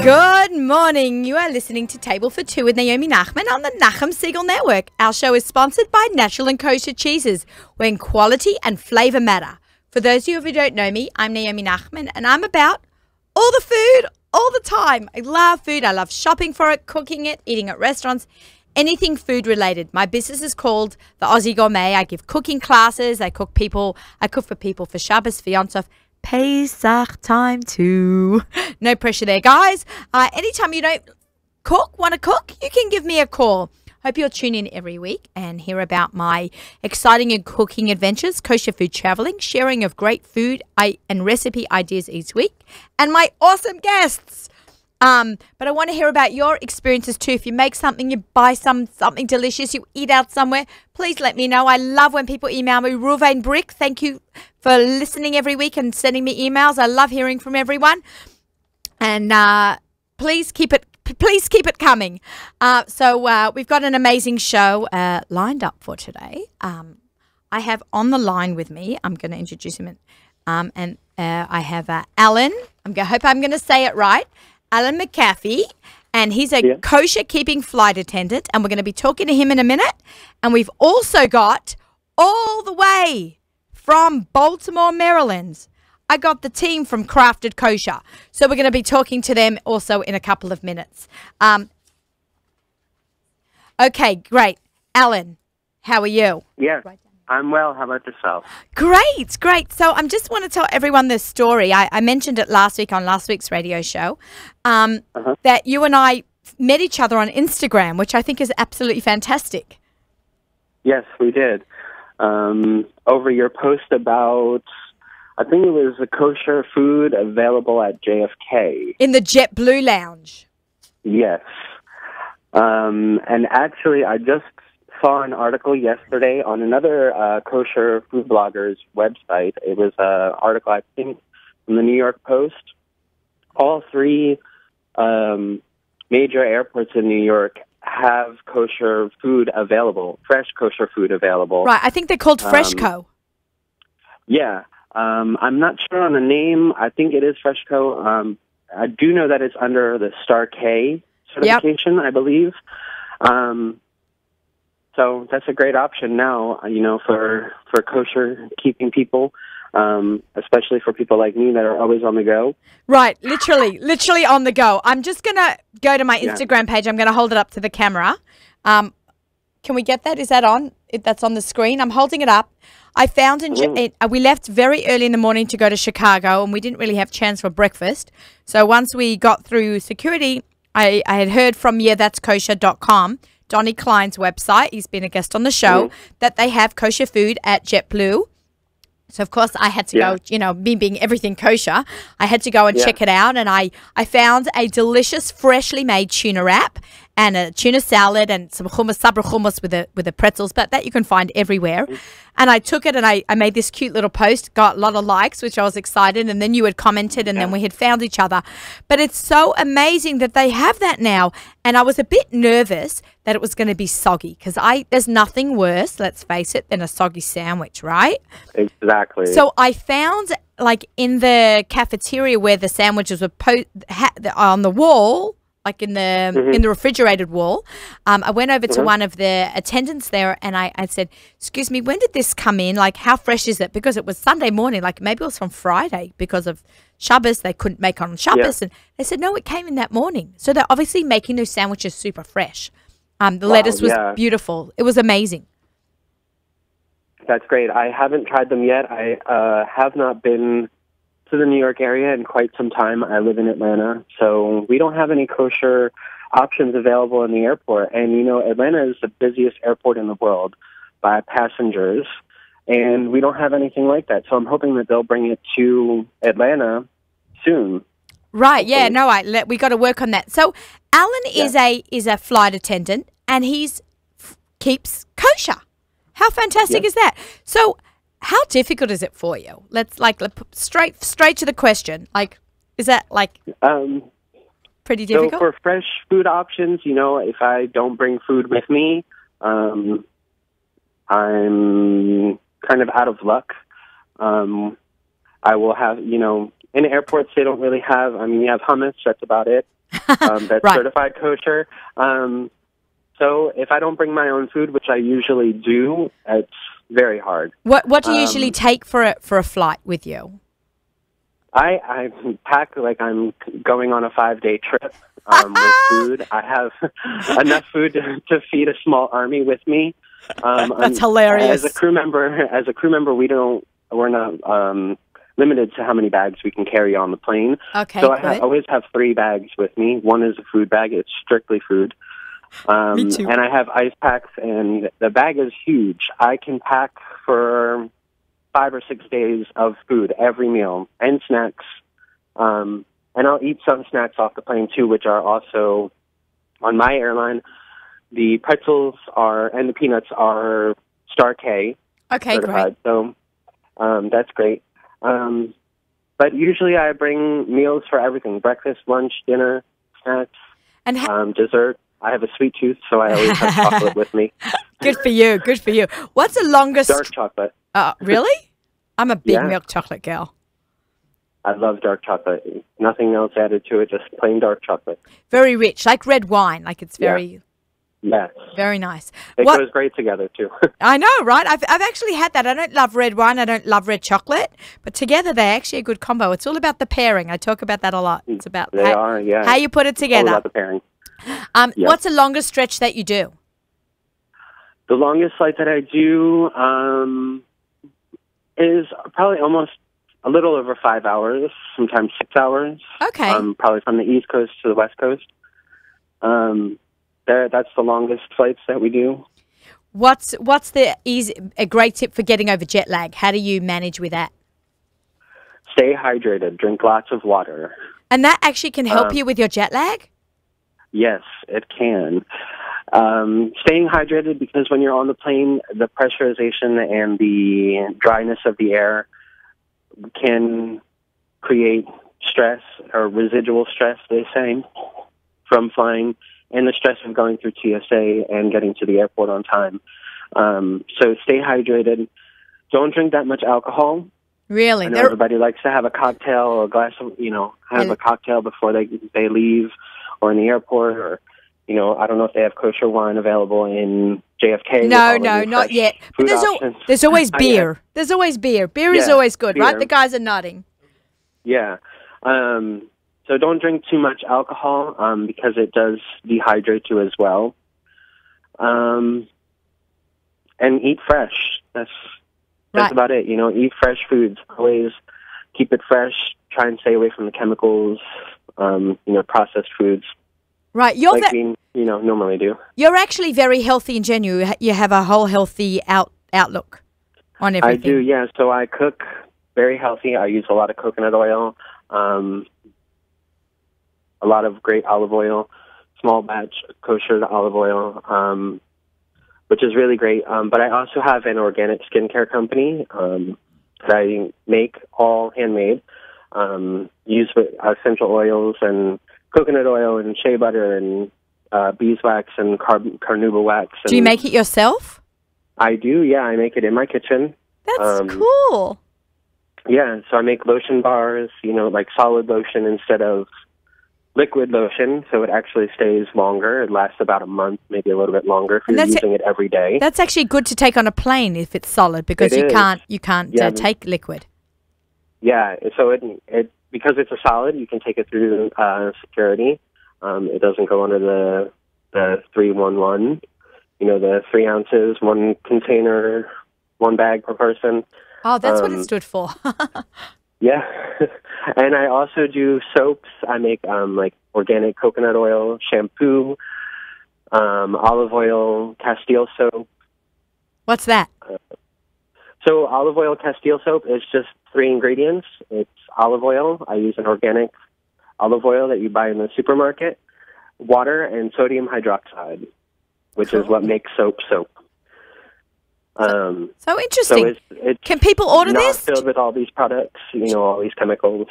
Good morning. You are listening to Table for Two with Naomi Nachman on the Nachum Siegel Network. Our show is sponsored by Natural and Kosher Cheeses, when quality and flavour matter. For those of you who don't know me, I'm Naomi Nachman, and I'm about all the food, all the time. I love food. I love shopping for it, cooking it, eating at restaurants, anything food related. My business is called the Aussie Gourmet. I give cooking classes. I cook for people for Shabbos, for Yom Tov, Pesach time too. No pressure there, guys. Anytime you don't want to cook, you can give me a call. Hope you'll tune in every week and hear about my exciting and cooking adventures, kosher food traveling, sharing of great food and recipe ideas each week, and my awesome guests. But I want to hear about your experiences too. If you make something, you buy something delicious, you eat out somewhere, please let me know. I love when people email me. Ruvain Brick, thank you for listening every week and sending me emails. I love hearing from everyone. And please keep it coming. So we've got an amazing show lined up for today. I have on the line with me, I'm going to introduce him, and I have Alan. Hope I'm going to say it right. Alan McAfee, and he's a kosher keeping flight attendant, and we're going to be talking to him in a minute. And we've also got all the way from Baltimore, Maryland, I got the team from Crafted Kosher. So we're going to be talking to them also in a couple of minutes. Okay, great. Alan, how are you? Yes, I'm well. How about yourself? Great. So I just want to tell everyone this story. I mentioned it last week on last week's radio show, that you and I met each other on Instagram, which I think is absolutely fantastic. Yes, we did. Over your post about, I think it was the kosher food available at JFK. In the JetBlue Lounge. Yes. And actually, I just saw an article yesterday on another kosher food blogger's website. It was an article, I think, from the New York Post. All three major airports in New York have kosher food available, fresh kosher food available. Right, I think they're called Freshco. Yeah. I'm not sure on the name. I think it is Freshco. I do know that it's under the Star K certification, I believe. So that's a great option now, for kosher keeping people, especially for people like me that are always on the go. Right, literally on the go. I'm just going to go to my Instagram page. I'm going to hold it up to the camera. Can we get that? Is that on? That's on the screen. I'm holding it up. I found we left very early in the morning to go to Chicago, and we didn't really have a chance for breakfast. So once we got through security, I had heard from that'skosher.com, Donnie Klein's website. He's been a guest on the show, that they have kosher food at JetBlue. So, of course, I had to go, me being everything kosher, I had to go and check it out. And I found a delicious, freshly made tuna wrap and a tuna salad and some hummus, sabra hummus with the pretzels, but that you can find everywhere. And I took it and I made this cute little post, got a lot of likes, which I was excited. And then you had commented and then we had found each other. But it's so amazing that they have that now. And I was a bit nervous that it was going to be soggy because there's nothing worse, let's face it, than a soggy sandwich, right? Exactly. So I found, like, in the cafeteria where the sandwiches were on the wall, like in the refrigerated wall, I went over to one of the attendants there and I said, excuse me, when did this come in? Like, how fresh is it? Because it was Sunday morning, like maybe it was from Friday because of Shabbos. They couldn't make on Shabbos. And they said, no, it came in that morning. So they're obviously making those sandwiches super fresh. The lettuce was beautiful. It was amazing. That's great. I haven't tried them yet. I have not been to the New York area in quite some time. I live in Atlanta, so we don't have any kosher options available in the airport. And, Atlanta is the busiest airport in the world by passengers, and we don't have anything like that. So I'm hoping that they'll bring it to Atlanta soon. Right, yeah, no, we got to work on that. So Alan is a flight attendant, and keeps kosher. How fantastic is that? So how difficult is it for you? Let's straight to the question. Like, is that pretty difficult? So for fresh food options, if I don't bring food with me, I'm kind of out of luck. I will have, in airports they don't really have. I mean, you have hummus. That's about it. that's Right. certified kosher. So if I don't bring my own food, which I usually do, it's very hard. What do you usually take for a flight with you? I pack like I'm going on a 5-day trip with food. I have enough food to feed a small army with me. That's hilarious. As a crew member, we're not limited to how many bags we can carry on the plane. Okay, so good. I always have 3 bags with me. One is a food bag; it's strictly food. Me too. And I have ice packs, and the bag is huge. I can pack for 5 or 6 days of food every meal and snacks. And I'll eat some snacks off the plane too, which are also on my airline. The pretzels and the peanuts are Star K Okay, certified, great. so that's great. But usually I bring meals for everything: breakfast, lunch, dinner, snacks, And dessert. I have a sweet tooth, so I always have chocolate with me. good for you. Good for you. What's the longest? Dark chocolate. Really? I'm a big Yeah. milk chocolate girl. I love dark chocolate. Nothing else added to it, just plain dark chocolate. Very rich, like red wine. Like it's very, Yes. very nice. It What? goes great together, too. I know, right? I've actually had that. I don't love red wine. I don't love red chocolate, but together they're actually a good combo. It's all about the pairing. I talk about that a lot. It's about They are, yeah. how you put it All together. about the pairing. Yeah. What's the longest stretch that you do? The longest flight that I do is probably almost a little over 5 hours, sometimes 6 hours. Okay. Probably from the East Coast to the West Coast. That's the longest flights that we do. What's a great tip for getting over jet lag? How do you manage with that? Stay hydrated. Drink lots of water. And that actually can help you with your jet lag? Yes, it can. Staying hydrated, because when you're on the plane, the pressurization and the dryness of the air can create stress or residual stress, they say, from flying, and the stress of going through TSA and getting to the airport on time. So stay hydrated. Don't drink that much alcohol. Really? I know everybody likes to have a cocktail or a glass of, have a cocktail before they leave, or in the airport, or, I don't know if they have kosher wine available in JFK. No, not yet. But there's always beer. There's always beer. Beer is always good, right? beer. The guys are nodding. Yeah. So don't drink too much alcohol because it does dehydrate you as well. And eat fresh. That's Right. about it. Eat fresh foods. Always keep it fresh. Try and stay away from the chemicals, processed foods. Right. Like we normally do. You're actually very healthy in general. You have a whole healthy outlook on everything. I do, yeah. So I cook very healthy. I use a lot of coconut oil, a lot of great olive oil, small batch kosher olive oil, which is really great. But I also have an organic skincare company that I make all handmade, use essential oils and coconut oil and shea butter and beeswax and carnauba wax. Do you make it yourself? I do, yeah. I make it in my kitchen. That's cool. Yeah, so I make lotion bars, like solid lotion instead of liquid lotion, so it actually stays longer. It lasts about a month, maybe a little bit longer if you're using it every day. That's actually good to take on a plane if it's solid, because you can't take liquid. Yeah, so it because it's a solid, you can take it through security. It doesn't go under the 311. The 3 ounces, 1 container, 1 bag per person. Oh, that's what it stood for. Yeah. And I also do soaps. I make like organic coconut oil, shampoo, olive oil, Castile soap. What's that? So olive oil Castile soap is just 3 ingredients. It's olive oil. I use an organic olive oil that you buy in the supermarket, water, and sodium hydroxide, which is what makes soap. So interesting. So it's can people order not this? filled with all these products, all these chemicals.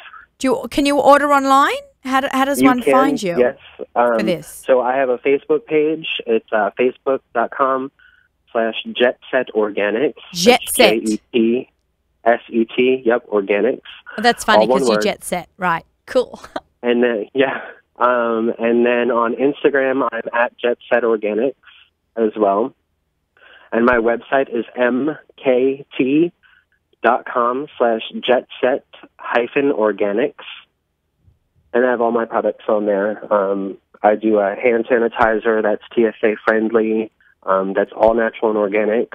Can you order online? How does one find you? Yes. For this? So I have a Facebook page. It's facebook.com/JetSet Organics. JetSet. JetSet. Yep, Organics. Oh, that's funny All one because you word. jet set. Right. Cool. And And then on Instagram, I'm at Jet Set Organics as well. And my website is mkt.com/jetset-organics. And I have all my products on there. I do a hand sanitizer that's TSA friendly. That's all natural and organic.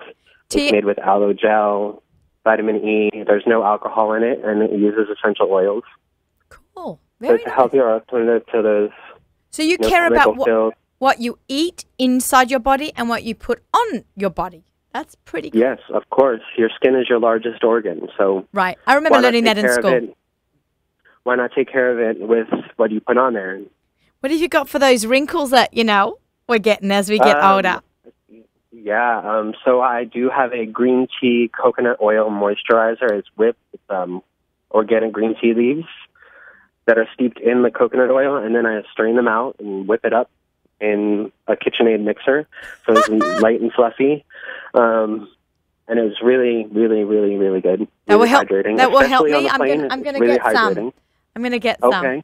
It's made with aloe gel, vitamin E. There's no alcohol in it, and it uses essential oils. Cool. So it's a healthier alternative to those. So you care about what you eat inside your body and what you put on your body. That's pretty cool. Yes, of course. Your skin is your largest organ. So right. I remember learning that in school. Why not take care of it with what you put on there? What have you got for those wrinkles that, we're getting as we get older? Yeah, so I do have a green tea coconut oil moisturizer. It's whipped with organic green tea leaves that are steeped in the coconut oil, and then I strain them out and whip it up in a KitchenAid mixer, so it's light and fluffy. And it was really, really, really, really good. That will help. That will help me. I'm going to get some. I'm going to get some. Okay.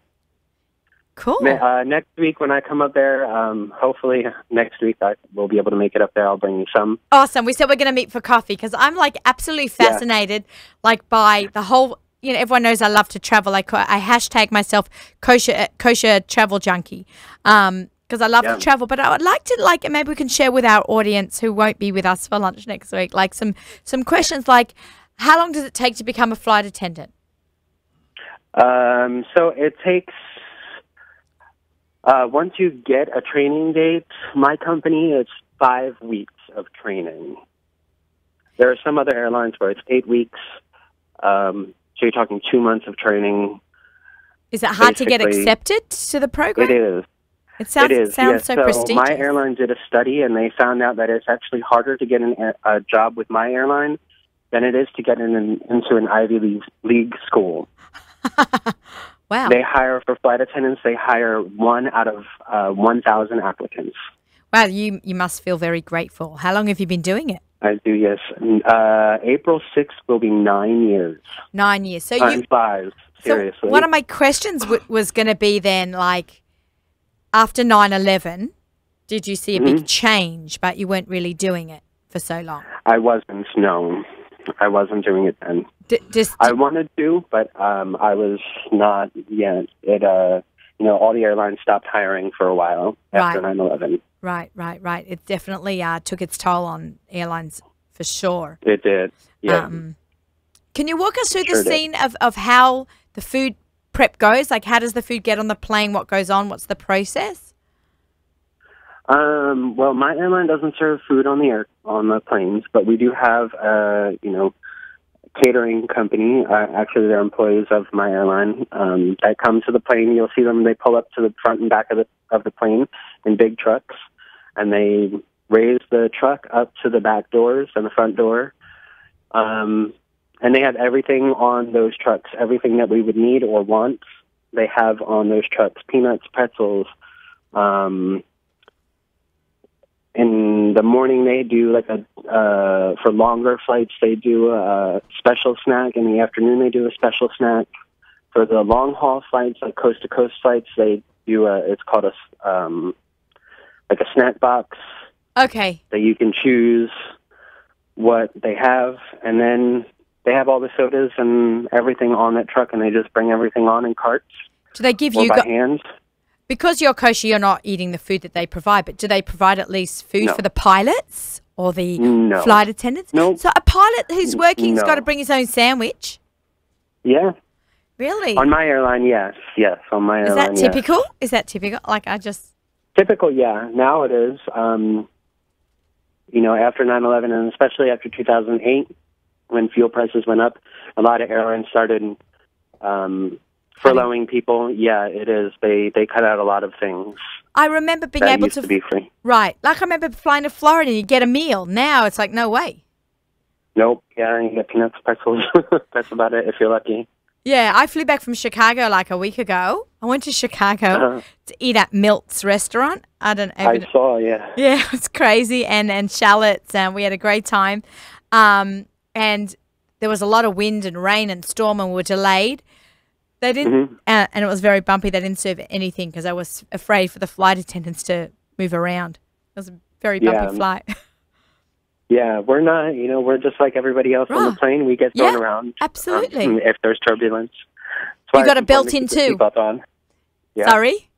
Cool. Next week when I come up there, hopefully next week I will be able to make it up there. I'll bring you some. Awesome. We said we're going to meet for coffee because I'm absolutely fascinated by the whole, everyone knows I love to travel. I hashtag myself kosher travel junkie because I love to travel. But I would like to maybe we can share with our audience who won't be with us for lunch next week, some questions like how long does it take to become a flight attendant? So it takes... once you get a training date, my company, it's 5 weeks of training. There are some other airlines where it's 8 weeks. So you're talking 2 months of training. Is it hard to get accepted to the program? It is. It sounds so prestigious. My airline did a study, and they found out that it's actually harder to get a job with my airline than it is to get into an Ivy League school. Wow. They hire for flight attendants. They hire 1 out of 1,000 applicants. Wow, you must feel very grateful. How long have you been doing it? I do, yes. April 6th will be 9 years. 9 years. So Time flies, seriously. So one of my questions was going to be then, after 9/11, did you see a big change, but you weren't really doing it for so long? I wasn't, no. I wasn't doing it then. I wanted to, but I was not yet. All the airlines stopped hiring for a while after 9/11. Right. It definitely took its toll on airlines for sure. It did, yeah. Can you walk us through the scene of how the food prep goes? How does the food get on the plane? What goes on? What's the process? Well, my airline doesn't serve food on the planes, but we do have catering company. Actually, they're employees of my airline that come to the plane. You'll see them. They pull up to the front and back of the plane in big trucks, and they raise the truck up to the back doors and the front door. And they have everything on those trucks, everything that we would need or want. They have on those trucks: peanuts, pretzels. In the morning, they do for longer flights, they do a special snack. In the afternoon, they do a special snack. For the long haul flights, like coast to coast flights, they do it's called a snack box. Okay. That you can choose what they have, and then they have all the sodas and everything on that truck, and they just bring everything on in carts. Do they give or you by hand? Because you're kosher, you're not eating the food that they provide, but do they provide at least food for the pilots or the flight attendants? No. So a pilot who's working has got to bring his own sandwich? Yeah. Really? On my airline, yes. Yes, on my airline, Is that typical? Yes. Is that typical? Typical, yeah. Now it is. After 9/11 and especially after 2008, when fuel prices went up, a lot of airlines started furloughing people. Yeah, it is. They cut out a lot of things. I remember being able to be free. Right. I remember flying to Florida and you get a meal. Now it's no way. Nope. Yeah, you get peanuts, pretzels. That's about it if you're lucky. Yeah, I flew back from Chicago a week ago. I went to Chicago to eat at Milt's restaurant. I saw, yeah. Yeah, it was crazy. And shallots, and we had a great time. And there was a lot of wind and rain and storm, and we were delayed. They didn't, and it was very bumpy. They didn't serve anything because I was afraid for the flight attendants to move around. It was a very bumpy flight. Yeah, we're not, we're just like everybody else on the plane. We get thrown around. Absolutely. If there's turbulence. You got a built-in too. Seatbelt on. Yeah. Sorry?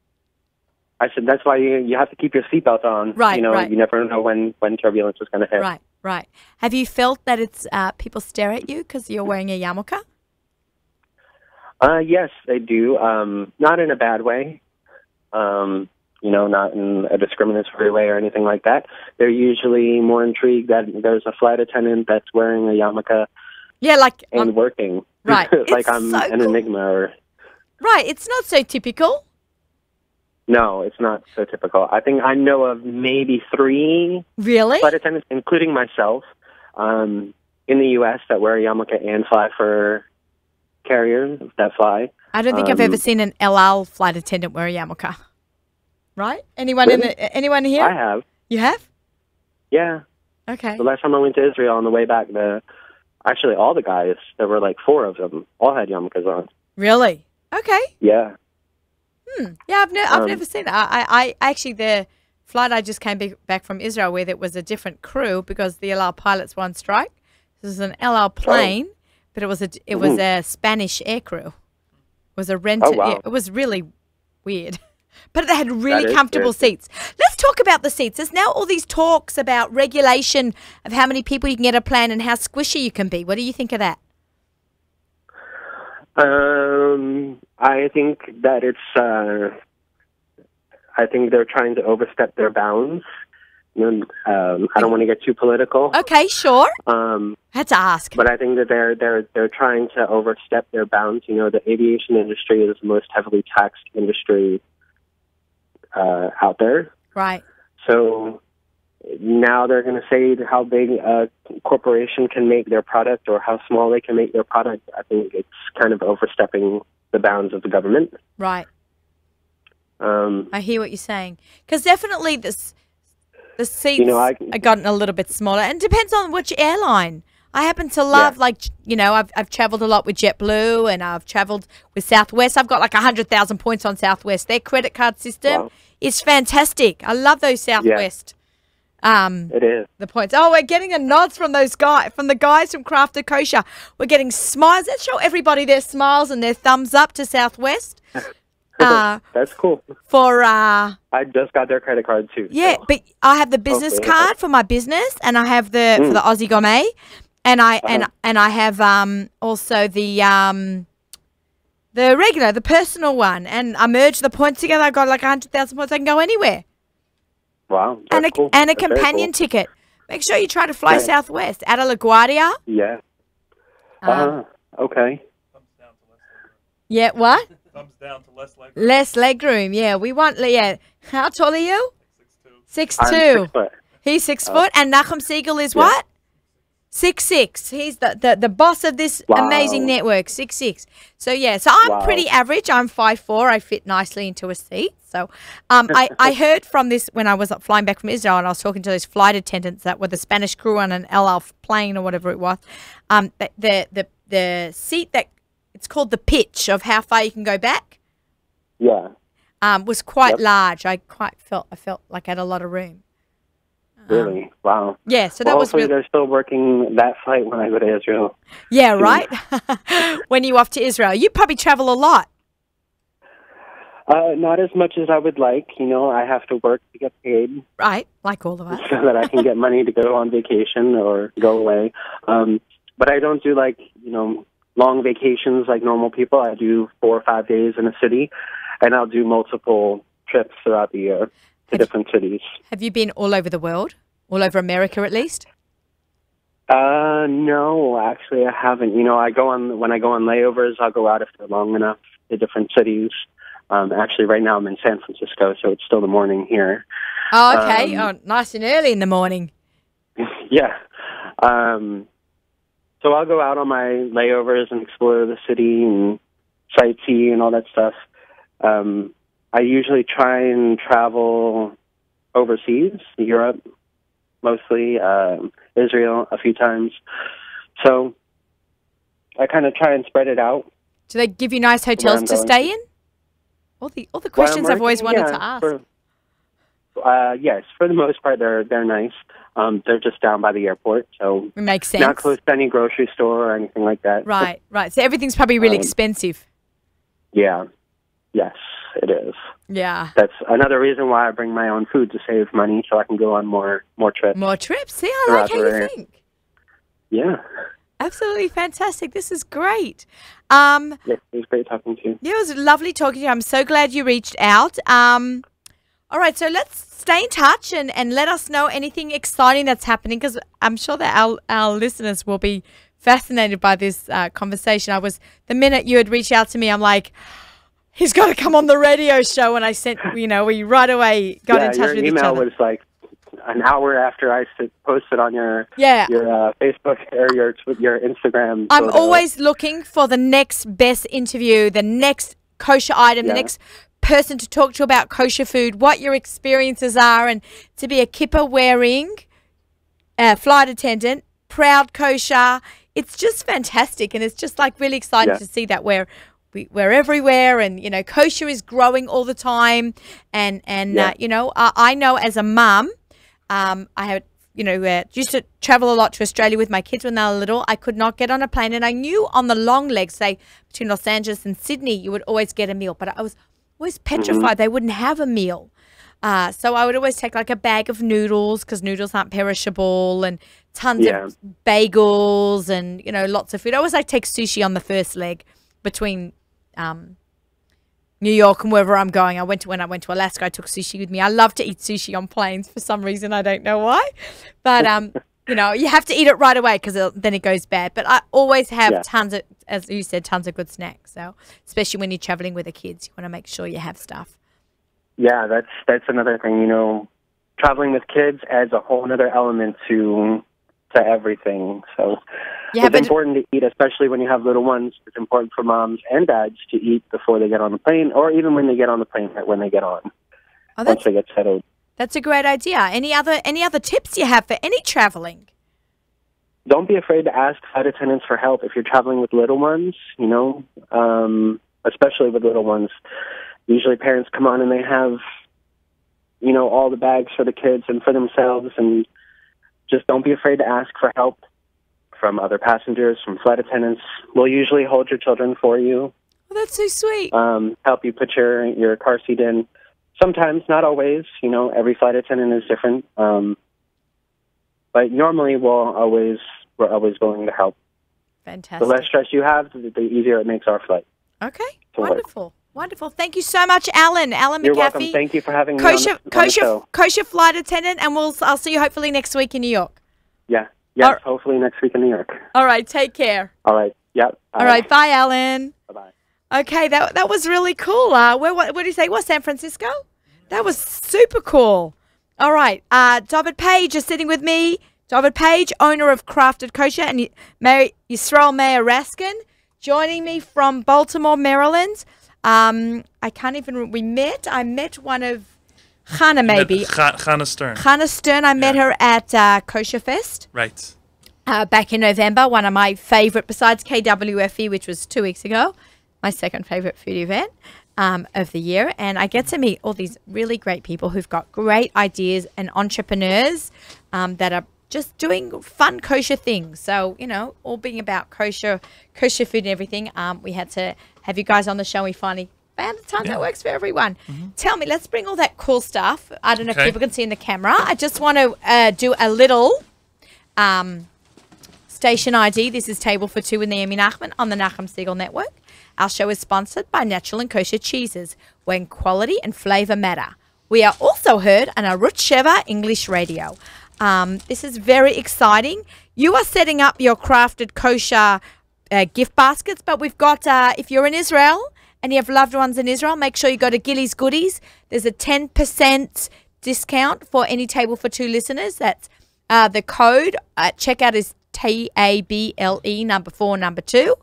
I said that's why you have to keep your seatbelt on. Right, You never know when turbulence is going to hit. Right. Have you felt that it's people stare at you because you're wearing a yarmulke? Yes, they do. Not in a bad way. Not in a discriminatory way or anything like that. They're usually more intrigued that there's a flight attendant that's wearing a yarmulke. Yeah, and working. Right. Like I'm so an cool. enigma. Right. It's not so typical. No, it's not so typical. I think I know of maybe 3 Really? flight attendants, including myself, in the U.S. that wear a yarmulke and fly for carriers that fly. I don't think I've ever seen an El Al flight attendant wear a yarmulke. Right? Anyone really? Anyone here? I have. You have? Yeah. Okay. The last time I went to Israel on the way back, actually all the guys, there were like 4 of them, all had yarmulkes on. Really? Okay. Yeah. Yeah, I've never seen that. I actually, the flight I just came back from Israel where there was a different crew because the El Al pilots were on strike. This was an El Al plane, but it was a Spanish air crew. It was a rented. Oh, wow. It was really weird. But they had really comfortable seats. Let's talk about the seats. There's now all these talks about regulation of how many people you can get a plane and how squishy you can be. What do you think of that? I think that I think they're trying to overstep their bounds. I don't want to get too political. Okay, sure. Had to ask. But I think that they're trying to overstep their bounds. The aviation industry is the most heavily taxed industry out there. Right. So now they're going to say how big a corporation can make their product or how small they can make their product. I think it's kind of overstepping the bounds of the government. Right. I hear what you're saying. Because definitely the seats are gotten a little bit smaller. And it depends on which airline. I happen to love, I've traveled a lot with JetBlue and I've traveled with Southwest. I've got like 100,000 points on Southwest. Their credit card system is fantastic. I love those Southwest. It is. The points. Oh, we're getting the nods from the guys from Crafted Kosher. We're getting smiles. Let's show everybody their smiles and their thumbs up to Southwest. That's cool. I just got their credit card too. Yeah, so. but I have the business card for my business, and I have for the Aussie Gourmet, and I have also the regular, the personal one, and I merged the points together. I got like 100,000 points. I can go anywhere. Wow, and cool. A companion ticket. Make sure you try to fly Southwest out of LaGuardia. Yeah. Okay. Yeah. What? Thumbs down to less legroom. Less legroom. Yeah, we want. Yeah. How tall are you? 6'2". 6'2". I'm 6 foot. He's 6 foot, and Nachum Siegel is what? 6'6". He's the boss of this amazing network. 6'6". So yeah. So I'm pretty average. I'm 5'4". I fit nicely into a seat. So I heard from this when I was flying back from Israel, and I was talking to those flight attendants that were the Spanish crew on an El Al plane or whatever it was. The seat that it's called the pitch of how far you can go back. Yeah. Was quite large. I felt like I had a lot of room. Really? Wow. Yeah, so that was hopefully they're still working that flight when I go to Israel. Yeah, right? When you off to Israel. You probably travel a lot. Not as much as I would like. I have to work to get paid. Right, like all of us. So that I can get money to go on vacation or go away. But I don't do long vacations like normal people. I do 4 or 5 days in a city, and I'll do multiple trips throughout the year to different cities. Have you been all over the world? All over America, at least? No, actually, I haven't. When I go on layovers, I'll go out if they're long enough to different cities. Actually, right now I'm in San Francisco, so it's still the morning here. Oh, okay. Nice and early in the morning. Yeah. So I'll go out on my layovers and explore the city and sightsee and all that stuff. I usually try and travel overseas, Europe mostly, Israel a few times. So I kind of try and spread it out. Do they give you nice hotels to stay in? All the questions I've always wanted to ask. Yes, for the most part, they're nice. They're just down by the airport, so it makes sense. Not close to any grocery store or anything like that. Right. So everything's probably really expensive. Yeah. Yes, it is. Yeah. That's another reason why I bring my own food, to save money so I can go on more trips. More trips. See, I like how you think. Yeah. Absolutely fantastic. This is great. Yes, it was great talking to you. Yeah, it was lovely talking to you. I'm so glad you reached out. All right, so let's stay in touch and let us know anything exciting that's happening, because I'm sure that our listeners will be fascinated by this conversation. The minute you had reached out to me, I'm like, he's got to come on the radio show. And I sent, we right away got in touch with each other. Your email was like an hour after I posted on your Facebook or your Instagram. I'm always looking for the next best interview, the next kosher item, the next person to talk to about kosher food, what your experiences are, and to be a kippah wearing flight attendant, proud kosher. It's just fantastic, and it's just like really exciting to see that we're everywhere, and kosher is growing all the time, and I know as a mum, I had used to travel a lot to Australia with my kids when they were little. I could not get on a plane, and I knew on the long legs, say between Los Angeles and Sydney, you would always get a meal, but I was always petrified they wouldn't have a meal. So I would always take like a bag of noodles, because noodles aren't perishable, and tons of bagels and, lots of food. I always take sushi on the first leg between New York and wherever I'm going. When I went to Alaska, I took sushi with me. I love to eat sushi on planes for some reason. I don't know why. But, you have to eat it right away, because then it goes bad. But I always have tons of, as you said, tons of good snacks. So especially when you're traveling with the kids, you want to make sure you have stuff. Yeah, that's another thing. Traveling with kids adds a whole other element to everything. So it's important to eat, especially when you have little ones. It's important for moms and dads to eat before they get on the plane, or even when they get on the plane, right when they get on, once they get settled. That's a great idea. Any other tips you have for any traveling? Don't be afraid to ask flight attendants for help if you're traveling with little ones, especially with little ones. Usually parents come on and they have, all the bags for the kids and for themselves, and just don't be afraid to ask for help from other passengers, from flight attendants. We'll usually hold your children for you. Oh, that's so sweet. Help you put your car seat in. Sometimes, not always. Every flight attendant is different. But normally we're always willing to help. Fantastic. The less stress you have, the easier it makes our flight. Okay, wonderful. Wonderful. Thank you so much, Alan. Alan McAfee. You're welcome. Thank you for having me on the show. Kosher flight attendant, and I'll see you hopefully next week in New York. Yeah. Yes, hopefully next week in New York. All right, take care. All right. Yep. All right, bye, Alan. Bye-bye. Okay, that was really cool. What did you say? What, San Francisco? That was super cool. All right, David Page is sitting with me. David Page, owner of Crafted Kosher, and Yisrael Meir Raskin, joining me from Baltimore, Maryland. I met one of Chana, maybe. Chana Stern. Chana Stern, I met her at Kosher Fest. Right. Back in November, one of my favorite, besides KWFE, which was 2 weeks ago, my second favorite food event of the year. And I get to meet all these really great people who've got great ideas, and entrepreneurs that are just doing fun kosher things. So, all being about kosher food and everything. We had to have you guys on the show. We finally found a time that works for everyone. Tell me, let's bring all that cool stuff. I don't know if people can see in the camera. I just want to do a little station ID. This is Table for Two with Naomi Nachman on the Nachum Segal Network. Our show is sponsored by Natural and Kosher Cheeses, when quality and flavor matter. We are also heard on Arutz Sheva English Radio. This is very exciting. You are setting up your Crafted Kosher gift baskets, but we've got, if you're in Israel and you have loved ones in Israel, make sure you go to Gilly's Goodies. There's a 10% discount for any Table for Two listeners. That's the code at checkout is TABLE number 4 number 2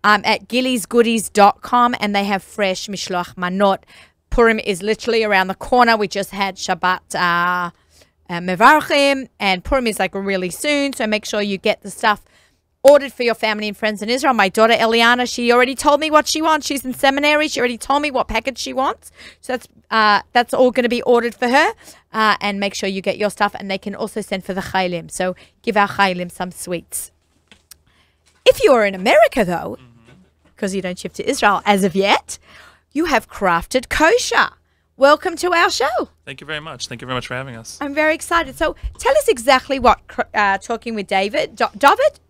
at gillysgoodies.com, and they have fresh mishloach manot. Purim is literally around the corner. We just had Shabbat Mevarchim, and Purim is like really soon, so make sure you get the stuff ordered for your family and friends in Israel. My daughter Eliana, she already told me what she wants. She's in seminary. She already told me what package she wants. So that's all going to be ordered for her. And make sure you get your stuff. And they can also send for the Chaylim. So give our Chaylim some sweets. If you are in America, though, because you don't ship to Israel as of yet, you have Crafted Kosher. Welcome to our show. Thank you very much. Thank you very much for having us. I'm very excited. So tell us exactly what, talking with David, David,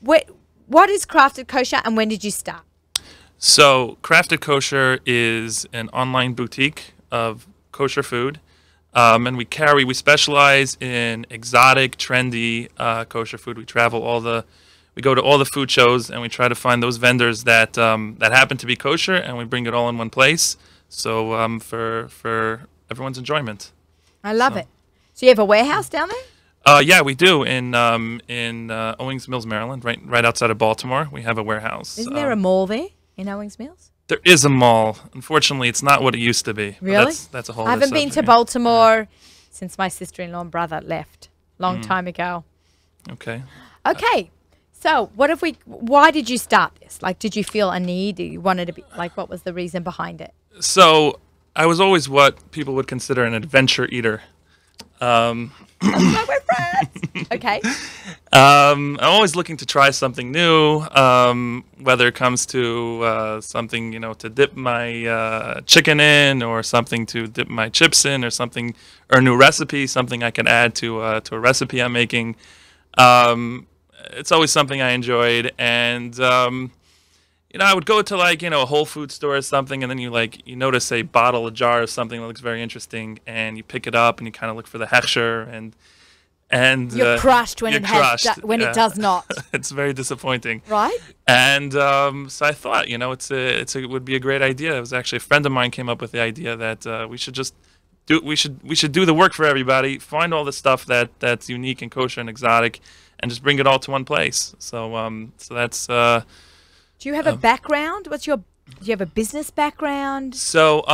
what is Crafted Kosher and when did you start? So Crafted Kosher is an online boutique of kosher food. And we specialize in exotic, trendy kosher food. We go to all the food shows and we try to find those vendors that happen to be kosher, and we bring it all in one place. So for everyone's enjoyment. I love it. So you have a warehouse down there? Yeah, we do in Owings Mills, Maryland, right outside of Baltimore. We have a warehouse. Isn't there a mall there in Owings Mills? There is a mall. Unfortunately, it's not what it used to be. Really? That's a whole. I haven't been to Baltimore since my sister-in-law and brother left long time ago. Okay. Okay. So why did you start this? Like, did you feel a need? You wanted to be, like, what was the reason behind it? So I was always what people would consider an adventure eater. That's why we're friends. Okay. I'm always looking to try something new, whether it comes to something, to dip my chicken in, or something to dip my chips in, or a new recipe, something I can add to a recipe I'm making. It's always something I enjoyed, and I would go to a Whole Foods store or something, and then you notice a bottle, a jar of something that looks very interesting, and you pick it up and you kind of look for the hechsher, and you're crushed when it does not. It's very disappointing, right? And so I thought, it would be a great idea. It was actually a friend of mine came up with the idea that we should just we should do the work for everybody, find all the stuff that's unique and kosher and exotic, and just bring it all to one place. So that's. Do you have a background? Do you have a business background? So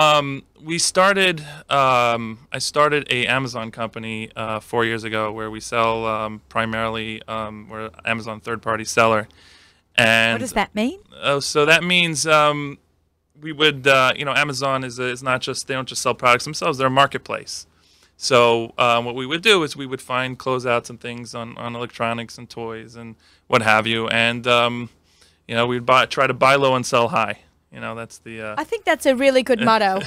we started. I started a Amazon company 4 years ago where we sell primarily. We're an Amazon third-party seller. And what does that mean? So that means we would. Amazon is not just, they don't just sell products themselves. They're a marketplace. So what we would do is we would find closeouts and things on electronics and toys and what have you, and we'd try to buy low and sell high. That's the. I think that's a really good motto.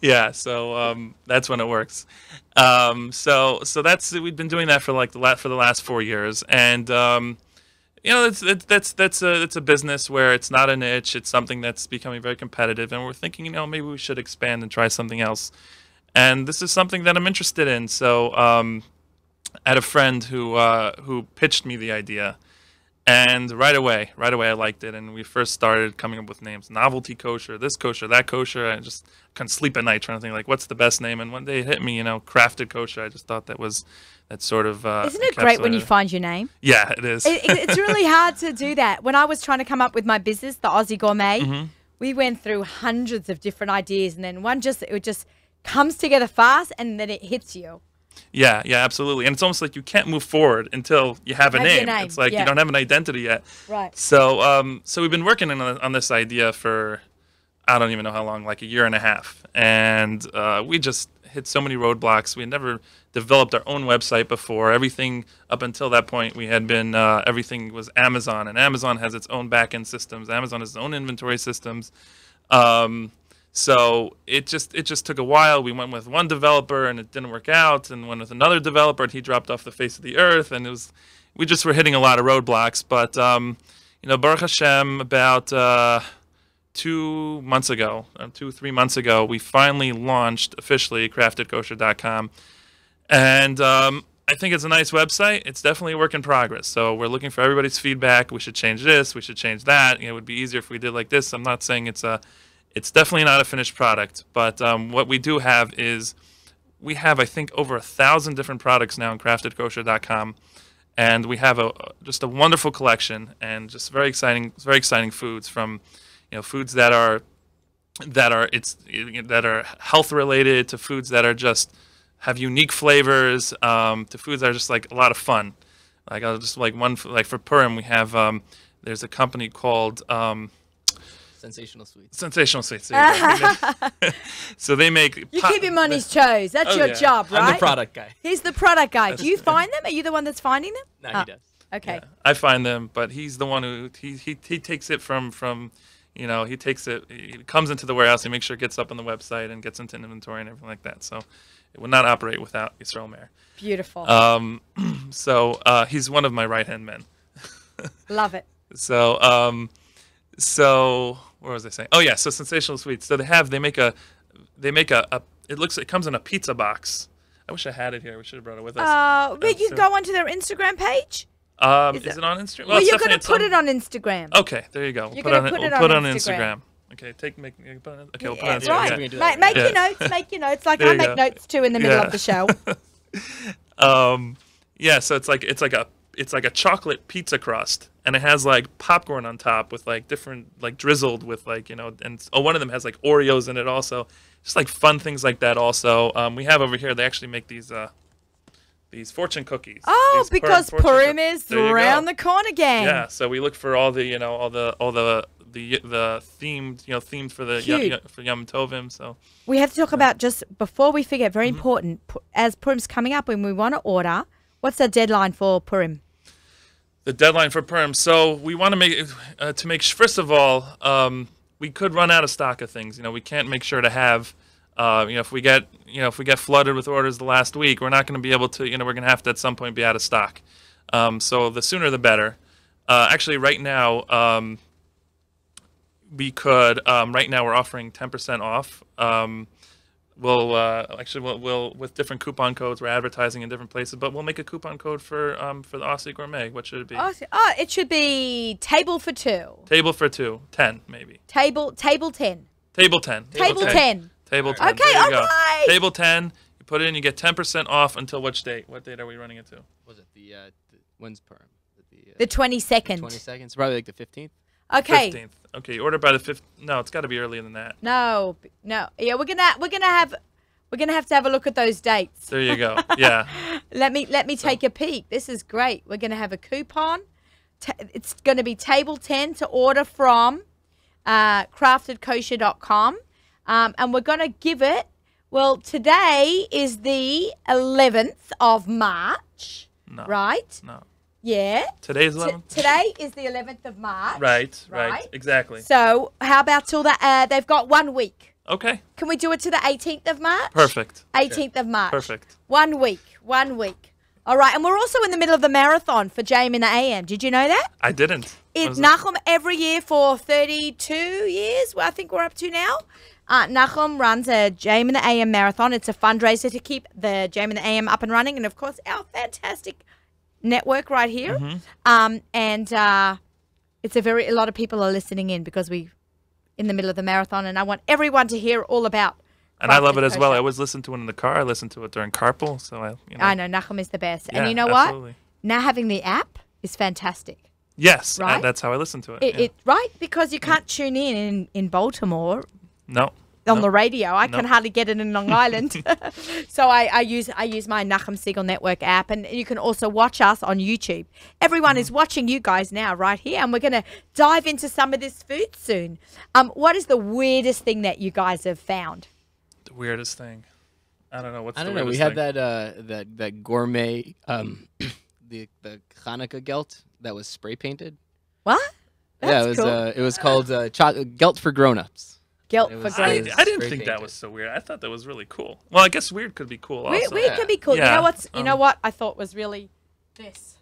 Yeah, so that's when it works. So we've been doing that for the last 4 years, and it's a business where it's not a niche. It's something that's becoming very competitive, and we're thinking, maybe we should expand and try something else. And this is something that I'm interested in. So I had a friend who pitched me the idea. And right away I liked it, and we first started coming up with names: Novelty Kosher, this kosher, that kosher. I just couldn't sleep at night trying to think, what's the best name? And one day it hit me, Crafted Kosher. I just thought that sort of. Isn't it great when you find your name? Yeah, it is. It's really hard to do that. When I was trying to come up with my business, the Aussie Gourmet, we went through hundreds of different ideas, and then it just comes together fast, and then it hits you. Yeah, absolutely. And it's almost like you can't move forward until you have a name. It's like you don't have an identity yet. Right. So we've been working on this idea for, I don't even know how long, like a year and a half. And we just hit so many roadblocks. We had never developed our own website before. Everything up until that point, we had been, everything was Amazon. And Amazon has its own back-end systems. Amazon has its own inventory systems. So it just took a while. We went with one developer and it didn't work out, and went with another developer and he dropped off the face of the earth, and we just were hitting a lot of roadblocks. But Baruch Hashem, about 2 months ago, 3 months ago, we finally launched officially craftedkosher.com, and I think it's a nice website. It's definitely a work in progress. So we're looking for everybody's feedback. We should change this. We should change that. It would be easier if we did like this. I'm not saying it's definitely not a finished product, but what we do have is we have, I think, over 1,000 different products now on craftedkosher.com, and we have just a wonderful collection and just very exciting foods, from foods that are health related to foods that are just have unique flavors to foods that are just like a lot of fun. Like I'll just like like for Purim we have there's a company called Sensational Sweets. Sensational Sweets. There you go. So they make. You keep him on his toes. That's your job, right? I'm the product guy. He's the product guy. Do you find them? Are you the one that's finding them? No, he does. Okay. Yeah, I find them, but he's the one who he takes it from you know, he takes it, he comes into the warehouse, he makes sure it gets up on the website and gets into inventory and everything like that. So it would not operate without Yisrael Meir. Beautiful. So he's one of my right-hand men. Love it. So what was I saying? Oh yeah, so Sensational Sweets. So they make a it comes in a pizza box. I wish I had it here. We should have brought it with us. But you go onto their Instagram page? Is it on Instagram? Well, you're going to put it on Instagram. Okay, there you go. You're going to put it on Instagram. Okay, we'll put it on That's Instagram. right. Make your notes. Make your notes. Like There I you make go. notes too in the middle of the show. Yeah, so it's like a chocolate pizza crust, and it has like popcorn on top with like different like drizzled with like, you know, and one of them has like Oreos in it also. Just like fun things like that also. We have over here, they actually make these fortune cookies. Oh, These because fortune Purim cookies. is There you around go. the corner, gang. Yeah, so we look for all the, you know, all the themed, you know, themed for the for Yom Tovim. So We have to talk about, just before we forget, very important, as Purim's coming up, when we want to order, what's the deadline for Purim? the deadline for Purim. So we want to make first of all, we could run out of stock of things. You know, we can't make sure to have. If we get flooded with orders the last week, we're not going to be able to. You know, we're going to have to at some point be out of stock. So the sooner the better. Actually, right now, we could. Right now, we're offering 10% off. We'll with different coupon codes. We're advertising in different places, but we'll make a coupon code for the Aussie Gourmet. What should it be? Oh, it should be table for two. Table for two, 10 maybe. Table 10. Table 10. Table 10. Table 10. Okay, There you all go. right. Table 10. You put it in, you get 10% off until which date? What date are we running it to? Was it when's Purim? The 22nd. 22nd. It's probably like the 15th. Okay. 15th. Okay, you order by the 5th. No, it's got to be earlier than that. No. Yeah, we're gonna have to have a look at those dates. There you go. Yeah. Let me take a peek. This is great. We're gonna have a coupon. It's gonna be table 10 to order from craftedkosher.com. And we're going to give it, well, today is the 11th of March, No. right? No. Yeah. Today's 11th? Today is the 11th of March. Right. Exactly. So how about till they've got 1 week. Okay. Can we do it to the 18th of March? Perfect. 18th of March. Perfect. 1 week. All right, and we're also in the middle of the marathon for JM in the AM. Did you know that? I didn't. It's Nachum every year for 32 years, I think we're up to now. Nachum runs a JM in the AM marathon. It's a fundraiser to keep the JM in the AM up and running, and of course our fantastic network right here. It's a lot of people are listening in because we in the middle of the marathon, and I want everyone to hear all about. And I love it as well. Kosher. I always listen to it in the car. I listen to it during carpool. So I know Nachum is the best, Yeah, and you know absolutely. what? Now having the app is fantastic. Yes, Right? that's how I listen to it. Right, because you can't tune in Baltimore No. on the radio. I can No. hardly get it in Long Island. So I use my Nachum Siegel Network app, and you can also watch us on YouTube. Everyone is watching you guys now right here, and we're going to dive into some of this food soon. What is the weirdest thing that you guys have found? The weirdest thing. I don't know. What's I the don't know. We weirdest had thing? that gourmet the Hanukkah gelt that was spray painted. What? Yeah, That's it was cool. it was called gelt for grown-ups. Guilt it for was- grades. it I didn't spray think that painted. was so weird. I thought that was really cool. Well, I guess weird could be cool also. Weird can be cool. Yeah, You know what I thought was really this.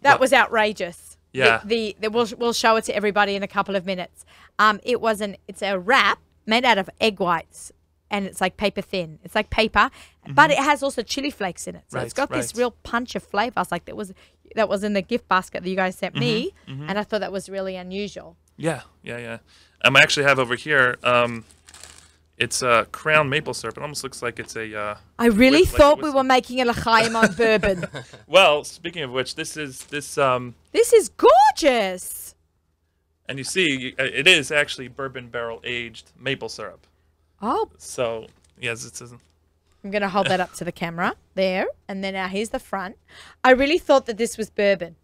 That What? was outrageous. Yeah. We'll show it to everybody in a couple of minutes. It's a wrap made out of egg whites, and it's like paper thin. It's like paper, but it has also chili flakes in it. So it's Right, got this right. real punch of flavor. I was like, that was in the gift basket that you guys sent me, and I thought that was really unusual. Yeah. I actually have over here. It's a crown maple syrup. It almost looks like it's a. I really With, like, thought with we some- were making a l'chaim on bourbon. Well, speaking of which, this. This is gorgeous. And you see, it is actually bourbon barrel aged maple syrup. Oh, So yes, it's. I'm going to hold that up to the camera there. And then now here's the front. I really thought that this was bourbon.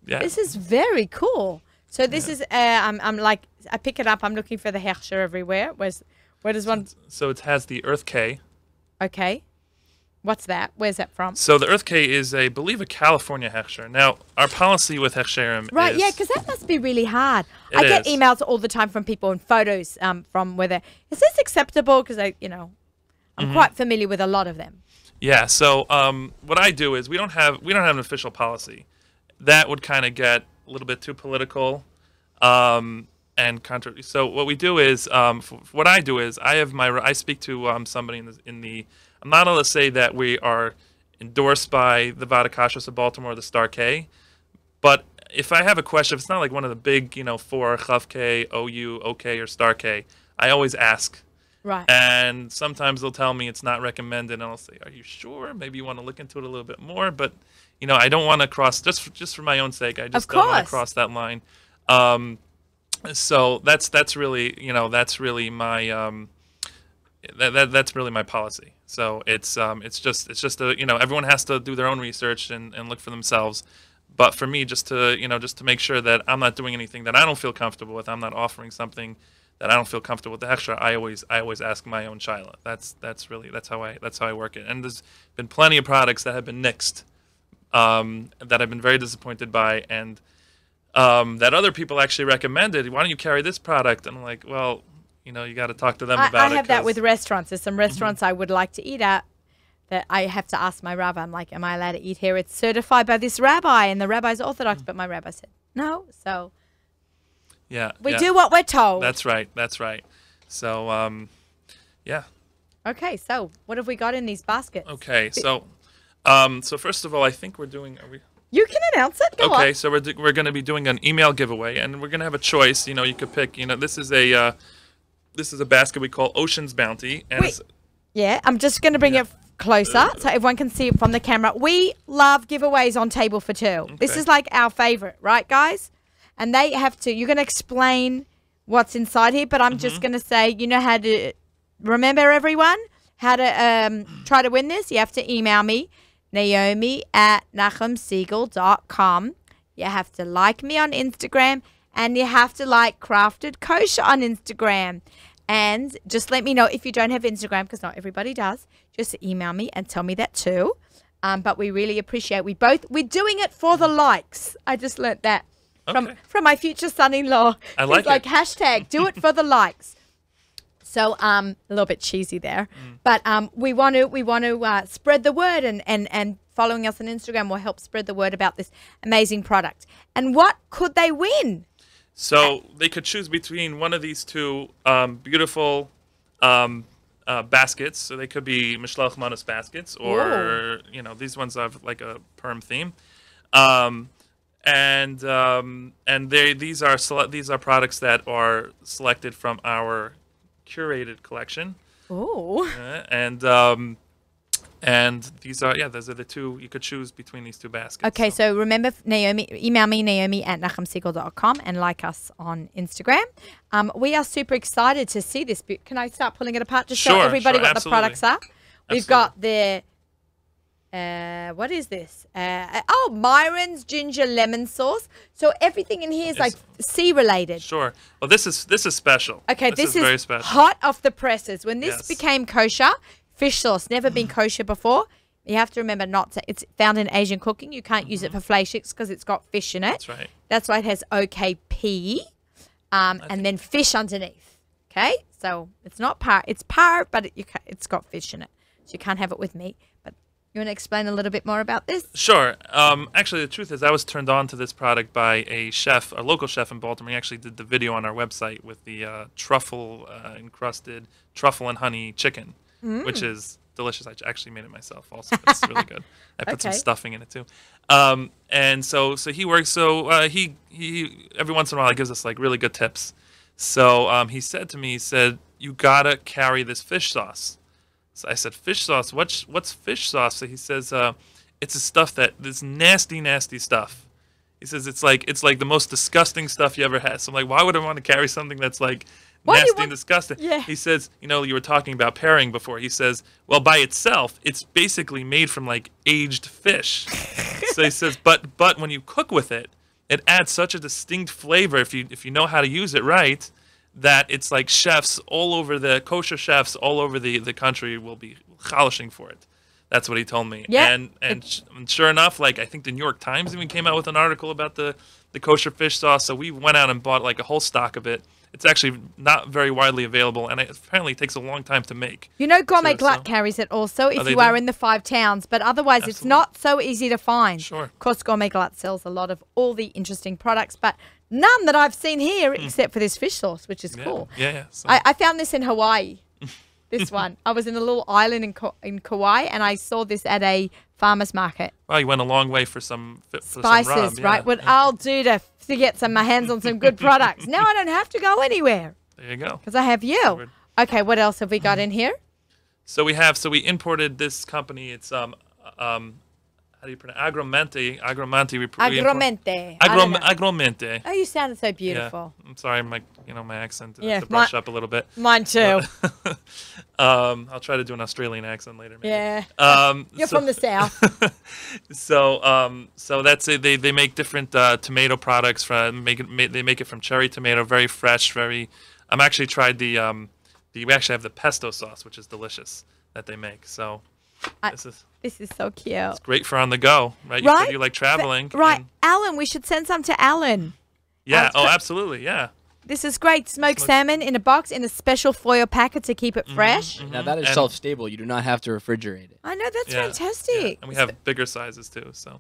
Yeah. This is very cool. So this is, I'm like, I pick it up. I'm looking for the Herscher everywhere. Where does one? So it has the Earth K. Okay. What's that? Where's that from? So the Earth K is, I believe, a California Herscher. Now, our policy with Hersherim Right, is... yeah, because that must be really hard. It I get is. emails all the time from people and photos from whether, is this acceptable? Because I'm quite familiar with a lot of them. Yeah, so what I do is we don't have an official policy. That would kind of get a little bit too political and contra. So what we do is, what I do is, I speak to somebody in the. I'm not allowed to say that we are endorsed by the Vada Kashrus of Baltimore or the Star K, but if I have a question, if it's not like one of the big, 4 Chav K, OU, OK, or Star K, I always ask. Right. And sometimes they'll tell me it's not recommended, and I'll say, "Are you sure? Maybe you want to look into it a little bit more." But I don't want to cross just for my own sake. I just don't want to cross that line. So that's really my that's really my policy. So it's just everyone has to do their own research and look for themselves. But for me, just to make sure that I'm not doing anything that I don't feel comfortable with, I'm not offering something that I don't feel comfortable with the extra. I always ask my own Shiloh. That's how I work it. And there's been plenty of products that have been nixed, that I've been very disappointed by, and that other people actually recommended. Why don't you carry this product? And I'm like, well, you got to talk to them about it. I have that with restaurants. There's some restaurants I would like to eat at that I have to ask my rabbi. I'm like, am I allowed to eat here? It's certified by this rabbi, and the rabbi's Orthodox, but my rabbi said no. So yeah, we do what we're told. That's right. So yeah. Okay, so what have we got in these baskets? Okay, so first of all, I think we're doing. Are we? You can announce it. Go Okay, on. so we're going to be doing an email giveaway, and we're going to have a choice. You could pick. This is a basket we call Ocean's Bounty, and Wait. Yeah, I'm just going to bring it closer so everyone can see it from the camera. We love giveaways on Table for Two. This is like our favorite, right, guys? And they have to. You're going to explain what's inside here, but I'm just going to say, how to remember, everyone, how to try to win this. You have to email me, Naomi@NachumSiegel.com. You have to like me on Instagram, and you have to like Crafted Kosher on Instagram. And just let me know if you don't have Instagram, because not everybody does. Just email me and tell me that too. But we really appreciate. We're doing it for the likes. I just learnt that from my future son-in-law. I like He's like it. hashtag do it for the likes. So a little bit cheesy there, but we want to spread the word, and following us on Instagram will help spread the word about this amazing product. And what could they win? So they could choose between one of these two beautiful baskets. So they could be Mishloach Manos baskets, or these ones have like a perm theme. These are products that are selected from our curated collection. Oh. And those are the two. You could choose between these two baskets. Okay, so remember, Naomi, email me, Naomi@NachumSiegel.com, and like us on Instagram. We are super excited to see this. Can I start pulling it apart to show everybody what absolutely. the products are? We've got the, what is this? Myron's ginger lemon sauce. So everything in here is like sea related. Sure. Well, this is special. Okay, this is very special. hot off the presses. When this Yes. became kosher, fish sauce, never been kosher before. You have to remember it's found in Asian cooking. You can't use it for fleischiks because it's got fish in it. That's right. That's why it has OKP, and then fish underneath. Okay, so it's not par. It's par, but it's got fish in it. So you can't have it with meat. But you want to explain a little bit more about this? Sure. Actually, the truth is I was turned on to this product by a local chef in Baltimore. He actually did the video on our website with the truffle encrusted truffle and honey chicken, which is delicious. I actually made it myself also. It's really good. I put some stuffing in it too. And so he works. So he every once in a while he gives us like really good tips. So he said to me, you gotta carry this fish sauce. So I said, fish sauce? What's fish sauce? So he says, it's this nasty, nasty stuff. He says it's like the most disgusting stuff you ever had. So I'm like, why would I want to carry something that's like Why do you nasty want- and disgusting. Yeah. He says, you know, you were talking about pairing before. He says, well, by itself, it's basically made from like aged fish. So he says, but when you cook with it, it adds such a distinct flavor if you know how to use it right, that it's like chefs all over kosher chefs all over the country will be chalishing for it. That's what he told me. Yeah. And sure enough, like I think the New York Times even came out with an article about the kosher fish sauce. So we went out and bought like a whole stock of it. It's actually not very widely available, and it apparently takes a long time to make. You know, Gourmet So- Glut carries it also if they you are do? in the 5 towns, but otherwise it's Absolutely. not so easy to find. Sure. Of course, Gourmet Glut sells a lot of all the interesting products, but none that I've seen here except for this fish sauce, which is Yeah. cool. Yeah. So, I found this in Hawaii. This one. I was in a little island in Kauai, and I saw this at a farmer's market. well, you went a long way for some Spices, some rub, right? yeah. What I'll do to get my hands on some good products. Now I don't have to go anywhere There you go. because I have you. Covered. Okay, what else have we got in here? So we imported this company. It's how do you pronounce Agromente? Agromente. I don't know. Agromente. Oh, you sounded so Yeah. beautiful. I'm sorry, my accent. I Yeah, have to brush up a little bit. Mine too. I'll try to do an Australian accent later. Maybe. Yeah. You're so- from the south. So that's it. They make different tomato products they make it from cherry tomato, very fresh, very. I'm actually tried we actually have the pesto sauce, which is delicious that they make. So this is This is so cute. great for on the go, right? You Right? said you like traveling, Right. and- Alan, we should send some to Alan. yeah. it's Oh, great. absolutely. Yeah. This is great. Smoked salmon in a box in a special foil packet to keep Mm-hmm. it fresh. Now that is And- shelf-stable. You do not have to refrigerate it. I know, that's Yeah, fantastic. yeah. And we have bigger sizes too. So.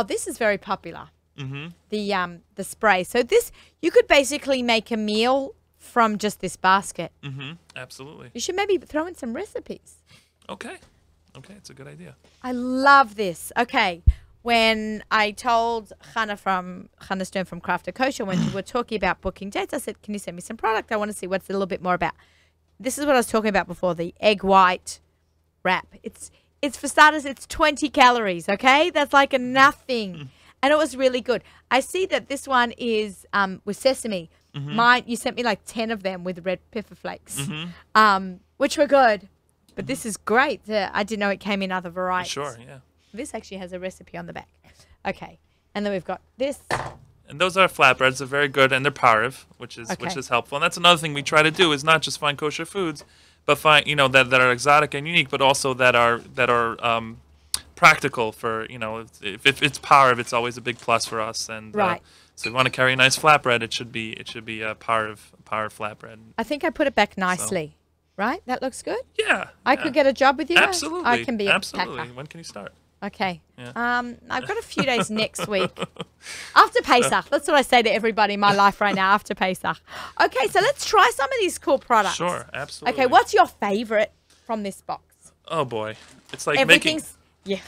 This is very popular. Mm-hmm. The spray. So this, you could basically make a meal from just this basket. Mm-hmm. Absolutely. You should maybe throw in some recipes. Okay. Okay, it's a good idea. I love this. Okay. When I told Hannah Stern from Crafted Kosher, when we were talking about booking dates, I said, can you send me some product? I want to see what's a little bit more about. This is what I was talking about before, the egg white wrap. It's for starters, it's 20 calories, okay? That's like a nothing. And it was really good. I see that this one is with sesame. Mine, you sent me like 10 of them with red pepper flakes, which were good. But this is great. I didn't know it came in other varieties. Sure. Yeah. This actually has a recipe on the back. Okay. And then we've got this. And those are flatbreads. They're very good, and they're pareve, which is Okay. helpful. And that's another thing we try to do is not just find kosher foods, but find that are exotic and unique, but also that are practical for if it's pareve, it's always a big plus for us. And Right. so if you want to carry a nice flatbread, it should be a pareve flatbread. I think I put it back nicely. Right? That looks good. Yeah. I yeah. could get a job with you guys? Absolutely. I can be a absolutely. packer. When can you start? Okay. Yeah. I've got a few days next week. After Pesach. That's what I say to everybody in my life right now, after Pesach. Okay, so let's try some of these cool products. Sure. Absolutely. Okay, what's your favorite from this box? Oh boy, it's like Everything's... Yeah.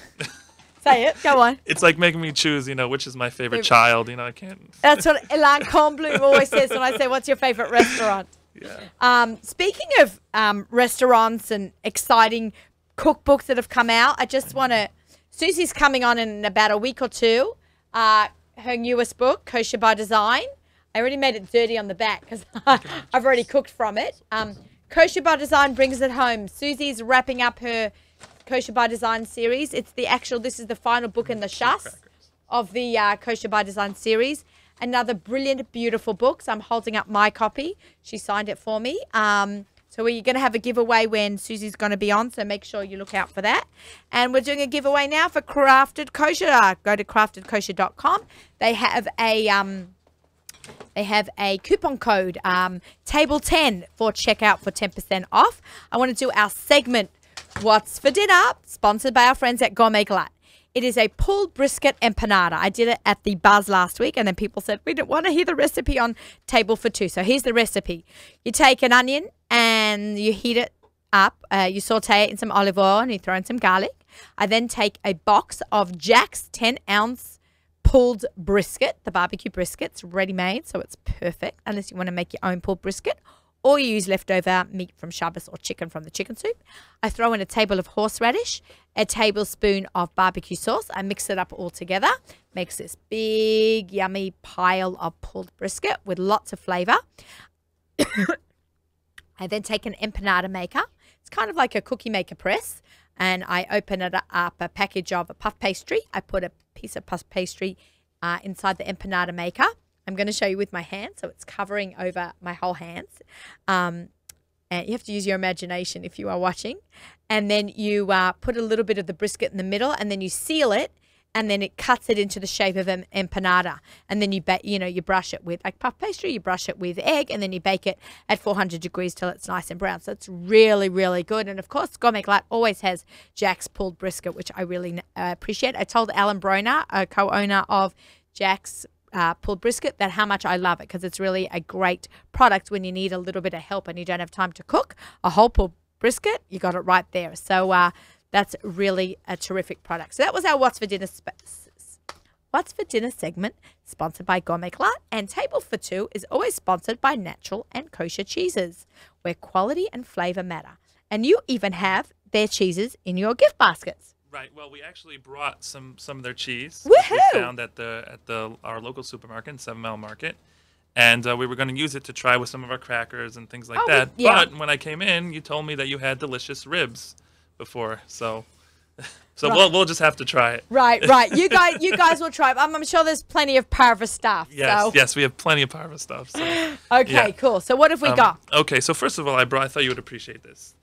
Say it. Go on. It's like making me choose, which is my favorite child. I can't. That's what Elan Combloom always says when I say, what's your favorite restaurant? Yeah. Speaking of restaurants and exciting cookbooks that have come out, I just want to... Susie's coming on in about a week or two. Her newest book, Kosher by Design. I already made it dirty on the back because I've already cooked from it. Kosher by Design brings it home. Susie's wrapping up her Kosher by Design series. This is the final book in the Shas of the Kosher by Design series. Another brilliant, beautiful book. So I'm holding up my copy. She signed it for me. So we're going to have a giveaway when Susie's going to be on. So make sure you look out for that. And we're doing a giveaway now for Crafted Kosher. Go to craftedkosher.com. They have a coupon code, table 10 for checkout for 10% off. I want to do our segment, What's for Dinner, sponsored by our friends at Gourmet Glut. It is a pulled brisket empanada. I did it at the Buzz last week, and then people said, we didn't want to hear the recipe on Table for Two. So here's the recipe. You take an onion and you heat it up. You saute it in some olive oil and you throw in some garlic. I then take a box of Jack's 10-ounce pulled brisket, the barbecue brisket's ready-made, so it's perfect, unless you want to make your own pulled brisket, or you use leftover meat from Shabbos or chicken from the chicken soup. I throw in a table of horseradish, a tablespoon of barbecue sauce. I mix it up all together. Makes this big, yummy pile of pulled brisket with lots of flavor. I then take an empanada maker. It's kind of like a cookie maker press. And I open it up, a package of a puff pastry. I put a piece of puff pastry inside the empanada maker. I'm going to show you with my hand, so it's covering over my whole hands. And you have to use your imagination if you are watching. And then you put a little bit of the brisket in the middle, and then you seal it, and then it cuts it into the shape of an empanada. And then you brush it with, like puff pastry, you brush it with egg, and then you bake it at 400 degrees till it's nice and brown. So it's really, really good. And of course, Gourmet Glatt always has Jack's pulled brisket, which I really appreciate. I told Alan Broner, a co-owner of Jack's pulled brisket, that how much I love it, because it's really a great product when you need a little bit of help and you don't have time to cook. A whole pulled brisket, you got it right there. So that's really a terrific product. So that was our What's for Dinner segment, sponsored by Gourmet Glatt. And Table for Two is always sponsored by Natural and Kosher Cheeses, where quality and flavour matter. And you even have their cheeses in your gift baskets. Right. Well, we actually brought some of their cheese. Woohoo! We found at our local supermarket, 7 Mile Market, and we were going to use it to try with some of our crackers and things like that. Yeah. But when I came in, you told me that you had delicious ribs before, so Right. we'll just have to try it. Right. You guys will try. I'm sure there's plenty of parva stuff. Yes, we have plenty of parva stuff. So. Okay, Yeah. cool. So what have we got? Okay, so first of all, I thought you would appreciate this.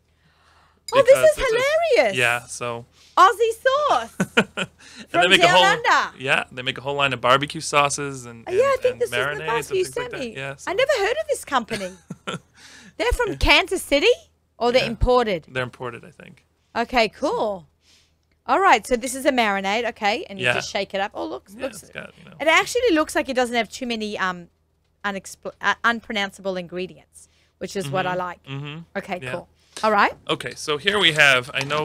Oh, this Because is hilarious. Yeah, so Aussie sauce. and From Down Under. Yeah, they make a whole line of barbecue sauces and Yeah, I think and this is the marinades basket and you things like sent that. me. Yeah, so I never heard of this company. They're from Kansas City, or they're Yeah. imported? they're imported, I think. Okay, cool. All right, so this is a marinade, okay, and you Yeah. just shake it up. Oh, looks. It's got, It actually looks like it doesn't have too many unpronounceable ingredients, which is what I like. Okay, Yeah. cool. All right. Okay, so here we have, I know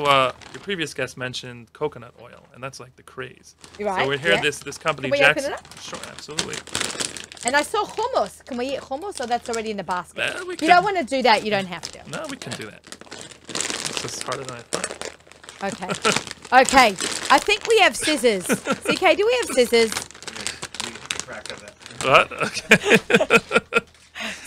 your previous guest mentioned coconut oil, and that's like the craze. You're right, So we're here, yeah. this company, Can we Jack's. open it up? Sure, absolutely. And I saw hummus. Can we eat hummus, or that's already in the basket? We You can- don't want to do that. You don't have to. No, we can do that. It's just harder than I thought. Okay. Okay. I think we have scissors. CK, do we have scissors? What? Okay.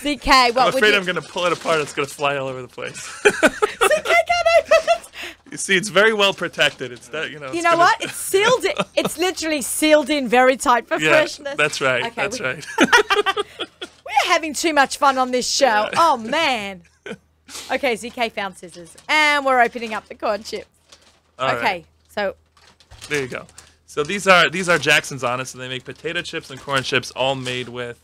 CK, what I'm would afraid you... I'm going to pull it apart. It's going to fly all over the place. CK, can't open it. You see, it's very well protected. It's that, You it's know gonna- what? It's sealed. It's literally sealed in very tight for Yeah, freshness. that's right. Okay, that's we- right. We're having too much fun on this show. Oh, man. Okay, ZK found scissors. And we're opening up the corn chips. All Okay, right, so... there you go. So these are Jackson's Honest, and they make potato chips and corn chips, all made with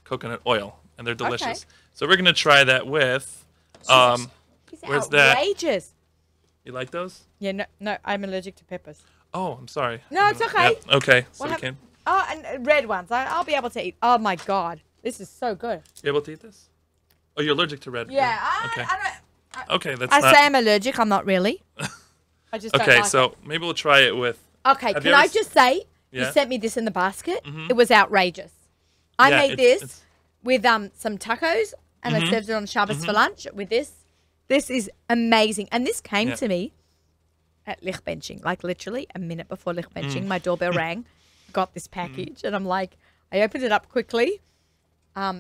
coconut oil, and they're delicious. Okay. So we're gonna try that with. These Where's are that? outrageous. You like those? Yeah, no, I'm allergic to peppers. Oh, I'm sorry. No, it's okay. Yeah, okay, so What we hap- can. Oh, and red ones. I'll be able to eat. Oh, my God. This is so good. You able to eat this? Oh, you're allergic to red. Yeah, Okay. I don't... Okay, that's I not. say I'm allergic. I'm not really. I just don't Okay, like so maybe we'll try it with. it. Okay, have can you I ever just say, you Yeah. Mm-hmm. sent me this in the basket. It was outrageous. I Yeah, made it's- this with some tacos, and Mm-hmm. I served it on Shabbos for lunch with this. This is amazing. And this came Yeah. to me at Lichtbenching, like literally a minute before Mm. Lichtbenching. My doorbell rang, got this package, and I'm like, I opened it up quickly,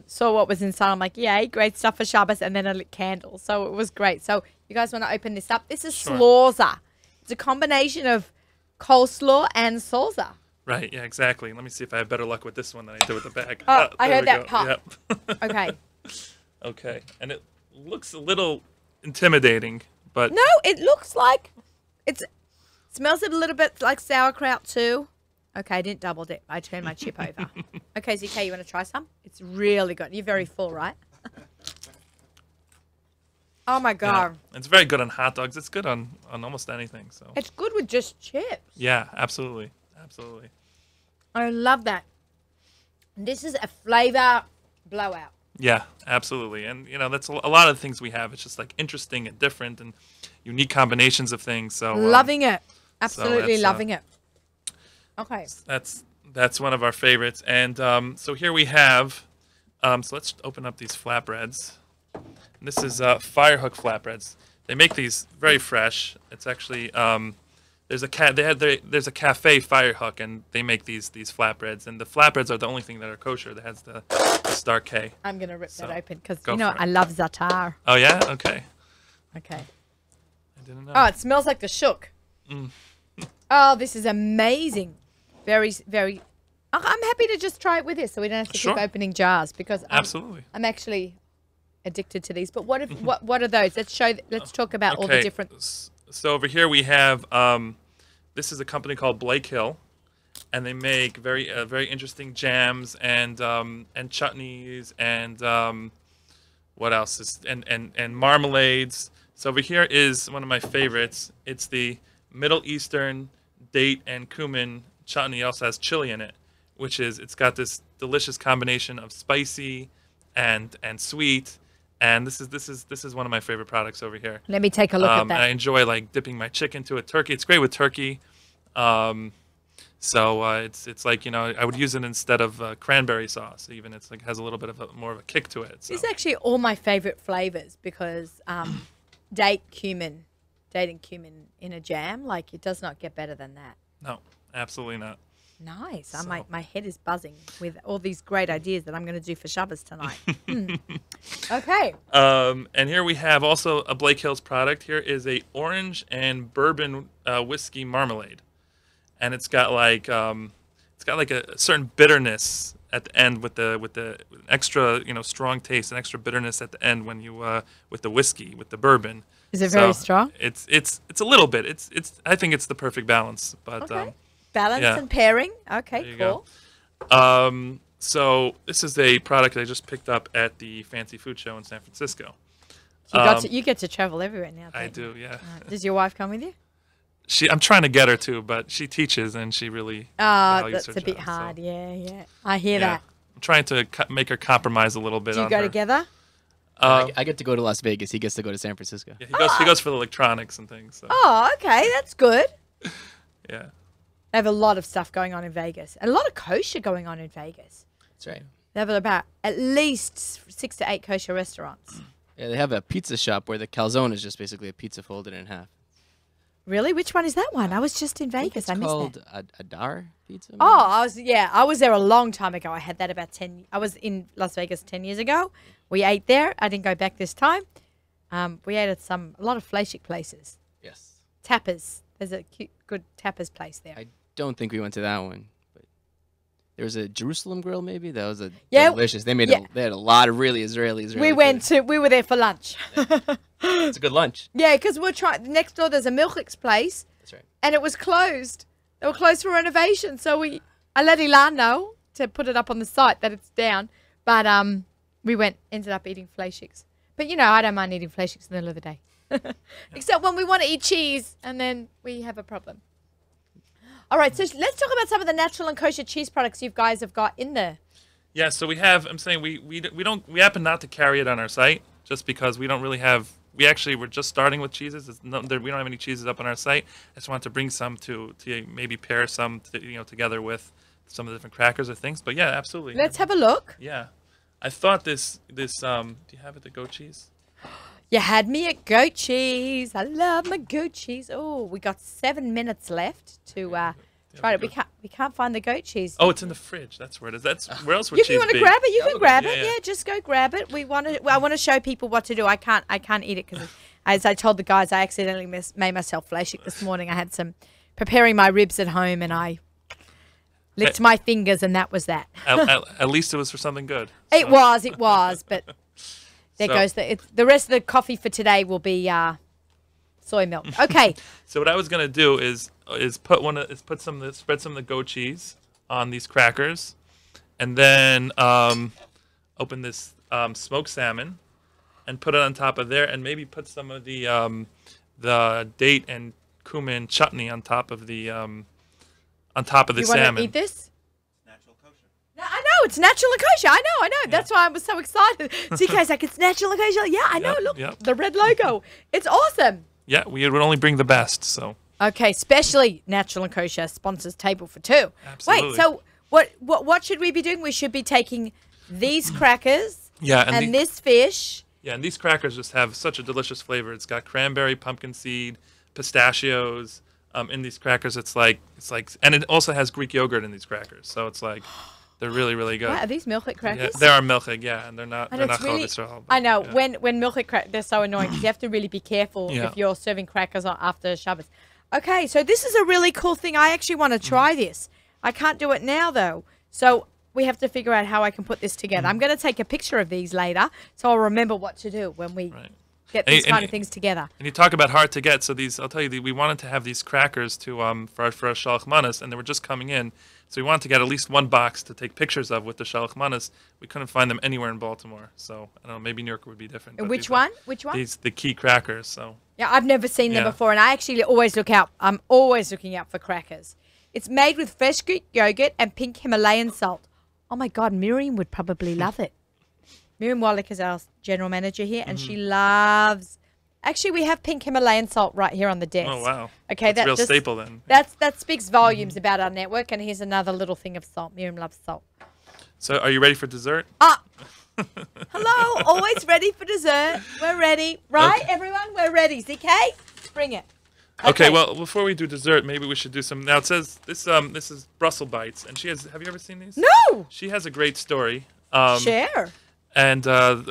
saw what was inside. I'm like, yay, great stuff for Shabbos, and then I lit candles. So it was great. So you guys want to open this up? This is Sure. slauza. It's a combination of coleslaw and salsa. Right. Yeah. Exactly. Let me see if I have better luck with this one than I did with the bag. Oh, I there heard we that go. pop. Yep. Okay. Okay. And it looks a little intimidating, but No, it looks like it smells a little bit like sauerkraut too. Okay, I didn't double dip. I turned my chip over. Okay, ZK, you want to try some? It's really good. You're very full, right? Oh my yeah, God. it's very good on hot dogs. It's good on almost anything. So It's good with just chips. yeah, absolutely, absolutely. I love that. This is a flavor blowout. Yeah, absolutely. And that's a lot of the things we have. It's just like interesting and different and unique combinations of things. So Loving it. Absolutely that's, loving it. Okay. That's one of our favorites. And so here we have. So let's open up these flatbreads. And this is Firehook flatbreads. They make these very fresh. It's actually there's there's a cafe Firehook, and they make these flatbreads, and the flatbreads are the only thing that are kosher that has the star K. I'm gonna rip that open because go you know for it. I love za'atar. Oh yeah, okay. Okay. I didn't know. Oh, it smells like the shook. Oh, this is amazing. Very, very. I'm happy to just try it with this, so we don't have to Sure. keep opening jars because Absolutely. I'm actually addicted to these. But what are those? Let's talk about all the different. So over here we have this is a company called Blake Hill, and they make very interesting jams and chutneys and what else is and marmalades. So over here is one of my favorites. It's the Middle Eastern date and cumin chutney. It also has chili in it, which is it's got this delicious combination of spicy and sweet. And this is one of my favorite products over here. Let me take a look at And I that. enjoy like dipping my chicken to it. Turkey, it's great with turkey. It's like, you know, I would use it instead of cranberry sauce. Even it's like has a little bit of more of a kick to it. So. These are actually all my favorite flavors because date and cumin in a jam, like it does not get better than that. No, absolutely not. Nice. So- My head is buzzing with all these great ideas that I'm going to do for Shabbos tonight. Okay. And here we have also a Blake Hills product. Here is a orange and bourbon whiskey marmalade, and it's got like a certain bitterness at the end with the extra strong taste and extra bitterness at the end when you with the whiskey with the bourbon. Is it very strong? It's a little bit. I think it's the perfect balance. But Okay. Balance yeah. and pairing. Okay, there you cool. go. So this is a product I just picked up at the Fancy Food Show in San Francisco. You get to travel everywhere now. I don't you? do, yeah. Does your wife come with you? I'm trying to get her to, but she teaches and she really Oh, values that's her a bit job, so, hard. Yeah. I hear yeah. that. I'm trying to make her compromise a little bit. Do you on go her. together? I get to go to Las Vegas. He gets to go to San Francisco. Yeah, he goes for the electronics and things. So, Oh, okay. That's good. yeah. They have a lot of stuff going on in Vegas. And a lot of kosher going on in Vegas. That's right. They have about at least 6 to 8 kosher restaurants. Yeah, they have a pizza shop where the calzone is just basically a pizza folded in half. Really? Which one is that one? I was just in I think Vegas. it's I missed called that. Adar Pizza. maybe? Oh, I was there a long time ago. I had that about 10. I was in Las Vegas 10 years ago. We ate there. I didn't go back this time. We ate at a lot of fleishik places. Yes. Tapas. There's a cute, good tapas place there. I don't think we went to that one, but there was a Jerusalem grill maybe that was Yeah, delicious. They made yeah. they had a lot of really Israeli we were there for lunch. It's a good lunch. Yeah, because we're trying. Next door, there's a milchik's place, That's right. and it was closed. They were closed for renovation, so I let Ilan know to put it up on the site that it's down. But we ended up eating fleischiks. But I don't mind eating fleischiks in the middle of the day, except when we want to eat cheese, and then we have a problem. All right, so let's talk about some of the natural and kosher cheese products you guys have got in there. Yeah, so we have. I'm saying we happen not to carry it on our site just because we don't really have. We're just starting with cheeses. We don't have any cheeses up on our site. I just want to bring some to maybe pair some together with some of the different crackers or things. But yeah, absolutely. Let's have a look. Yeah, I thought this. Do you have it? The goat cheese. You had me at goat cheese. I love my goat cheese. Oh, we got 7 minutes left to try it. We can't find the goat cheese. Oh, it's in the fridge. That's where it is. That's where else would If cheese you want to be? grab it, you can grab Yeah, it. yeah. Yeah, just go grab it. I want to show people what to do. I can't eat it because, as I told the guys, I accidentally made myself fleishik this morning. I had some preparing my ribs at home, and I licked my fingers, and that was that. At least it was for something good. It was, but there So- goes the rest of the coffee for today will be soy milk. Okay. So what I was gonna do is spread some of the goat cheese on these crackers, and then open this smoked salmon, and put it on top of there, and maybe put some of the date and cumin chutney on top of the You salmon. want to eat this? I know it's natural and kosher. I know. That's why I was so excited. CK's like, it's natural and kosher. Yeah, I know. Yep, Look, yep. the red logo. It's awesome. Yeah, we would only bring the best. So Okay, especially natural and kosher sponsors Table for Two. Absolutely. Wait, so what should we be doing? We should be taking these crackers yeah, and this fish. Yeah, and these crackers just have such a delicious flavor. It's got cranberry, pumpkin seed, pistachios, in these crackers. It's like, and it also has Greek yogurt in these crackers. So it's like, they're really, really good. Wow, are these milkshake crackers? Yeah, they are milchig, yeah, and they're not And it's Chalav really, Yisrael, but, I know, yeah. when milkshake crackers, they're so annoying because you have to really be careful Yeah. if you're serving crackers after Shabbos. Okay, so this is a really cool thing. I actually want to try this. I can't do it now, though. So we have to figure out how I can put this together. I'm going to take a picture of these later so I'll remember what to do when we Right. get And these you- kind of things together. And you talk about hard to get. So these, I'll tell you, we wanted to have these crackers to for our shalach manas, and they were just coming in. So we wanted to get at least one box to take pictures of with the shalach manas. We couldn't find them anywhere in Baltimore. So I don't know, maybe New York would be different. but Which these are- one? Which one? These the key crackers. So Yeah, I've never seen them Yeah. before, and I actually always look out. I'm always looking out for crackers. It's made with fresh Greek yogurt and pink Himalayan salt. Oh my God, Miriam would probably love it. Miriam Wallach is our general manager here, and she loves. Actually, we have pink Himalayan salt right here on the desk. oh wow, Okay, that's a real just- staple then. That speaks volumes about our network. And here's another little thing of salt. Miriam loves salt. So are you ready for dessert? Hello, always ready for dessert. We're ready, right, Okay. everyone? We're ready. ZK, bring it. Okay, well, before we do dessert, maybe we should do some. Now it says this is Brussels bites, and she has. Have you ever seen these? No, She has a great story. share. And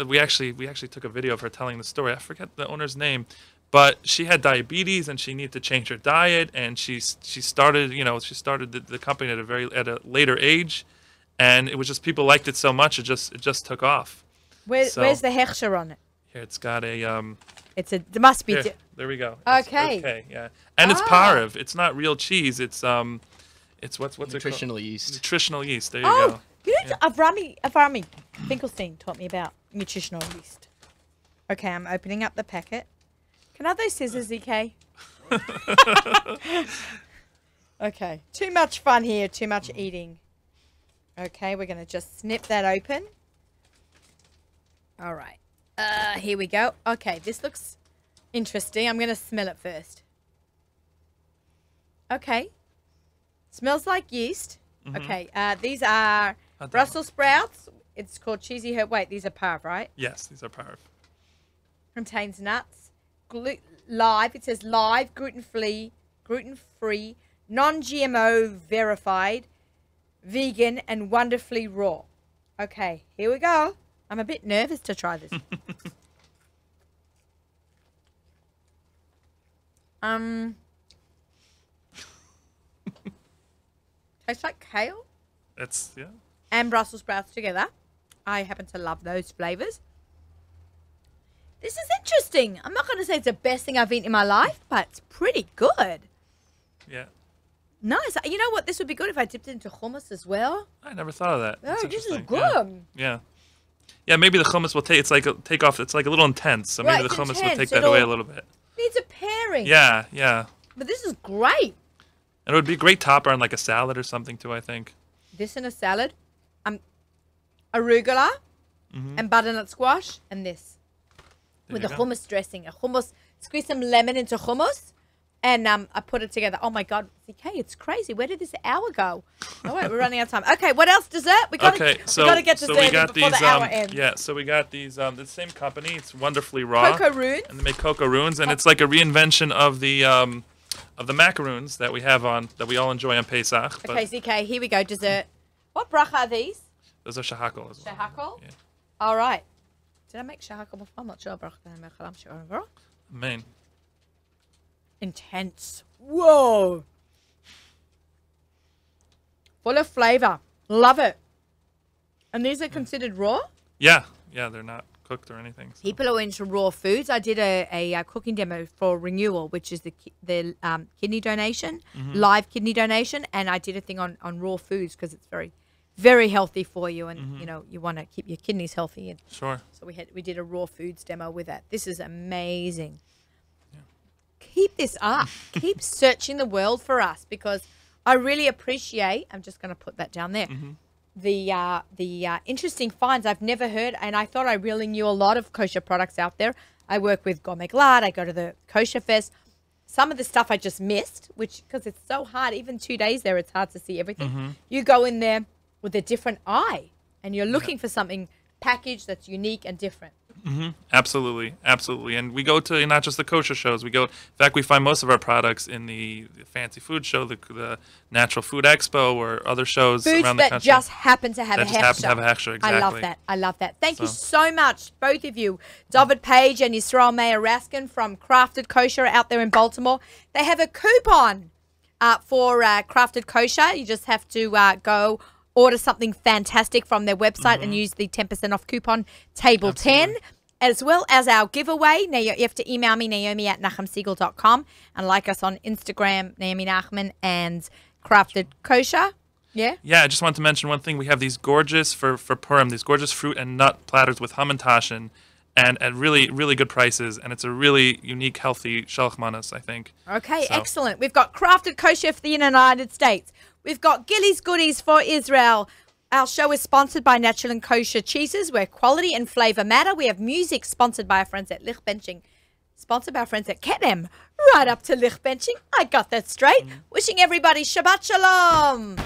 we actually took a video of her telling the story. I forget the owner's name, but she had diabetes and she needed to change her diet. And she started the company at a later age, and it was just people liked it so much it just took off. Where's So- the hechsher on it? Here it's got a There must be. Here, there we go. It's Okay. okay, yeah, and it's pareve. It's not real cheese. It's what's it called? Nutritional yeast. Nutritional yeast. There you Oh, go. you know, Avrami Finkelstein taught me about nutritional yeast. Okay, I'm opening up the packet. Can I have those scissors, ZK? Okay, too much fun here, too much eating. Okay, we're going to just snip that open. All right, here we go. Okay, this looks interesting. I'm going to smell it first. Okay, smells like yeast. Okay, these are Hot dog. Brussels sprouts. It's called cheesy herb. Wait, these are parve, right? Yes, these are pareve. Contains nuts. Live. It says live, gluten-free, non-GMO verified, vegan, and wonderfully raw. Okay, here we go. I'm a bit nervous to try this. Tastes like kale It's yeah. and Brussels sprouts together. I happen to love those flavors. This is interesting. I'm not going to say it's the best thing I've eaten in my life, but it's pretty good. Yeah. Nice. You know what? This would be good if I dipped it into hummus as well. I never thought of that. That's Oh, this is interesting. good. Yeah. Yeah, maybe the hummus will take. It's like take off. It's like a little intense. So maybe Right, the it's hummus will intense. take that away a It'll- little bit. Needs a pairing. Yeah, yeah. But this is great. And it would be a great topper on like a salad or something too. I think. This in a salad. Arugula and butternut squash and this. There With you the go. hummus dressing. A hummus. Squeeze some lemon into hummus. And I put it together. Oh my God, ZK, it's crazy. Where did this hour go? All right, we're running out of time. Okay, what else? Dessert? We got Okay, we got to get dessert we got before these. the hour ends. Yeah, so we got these. The same company. It's Wonderfully Raw. Cocoa runes. And they make cocoa runes, and it's like a reinvention of the macaroons that we have on that we all enjoy on Pesach. But Okay, ZK, here we go. Dessert. What bracha are these? those are shahakol as well. Shahakol? Yeah. All right. Did I make shahakol before? I'm not sure. Bracha I'm sure. Amen. Intense. Whoa. Full of flavor. Love it. And these are considered raw? Yeah, yeah, they're not cooked or anything. So. People are into raw foods. I did a cooking demo for Renewal, which is the kidney donation, live kidney donation, and I did a thing on raw foods because it's very, very healthy for you, and you know you want to keep your kidneys healthy. And Sure. so we did a raw foods demo with that. This is amazing. Keep this up. Keep searching the world for us because I really appreciate. I'm just going to put that down there. The interesting finds I've never heard, and I thought I really knew a lot of kosher products out there. I work with Gourmet Glad. I go to the Kosher Fest. Some of the stuff I just missed, which because it's so hard. Even 2 days there, it's hard to see everything. You go in there with a different eye, and you're looking for something packaged that's unique and different. Absolutely, absolutely. And we go to not just the kosher shows. In fact, we find most of our products in the fancy food show, the Natural Food Expo, or other shows Foods around the that country. just happen to have that a just happen hechsher. to have a hechsher, exactly. I love that. I love that. Thank you So- so much, both of you. David Page and Yisrael Meir Raskin from Crafted Kosher out there in Baltimore. They have a coupon for Crafted Kosher. You just have to go order something fantastic from their website and use the 10% off coupon Table 10, as well as our giveaway. Now you have to email me, Naomi@nachumsegal.com, and like us on Instagram, Naomi Nachman and Crafted Kosher. Yeah. Yeah, I just wanted to mention one thing. We have these gorgeous, for Purim, these gorgeous fruit and nut platters with hamantashen, and at really, really good prices. And it's a really unique, healthy shalach manas, I think. Okay, So- excellent. We've got Crafted Kosher for the United States. We've got Gilly's Goodies for Israel. Our show is sponsored by Natural and Kosher Cheeses, where quality and flavor matter. We have music sponsored by our friends at Lichtbenching, sponsored by our friends at Kenem, right up to Lichtbenching. I got that straight. Wishing everybody Shabbat Shalom.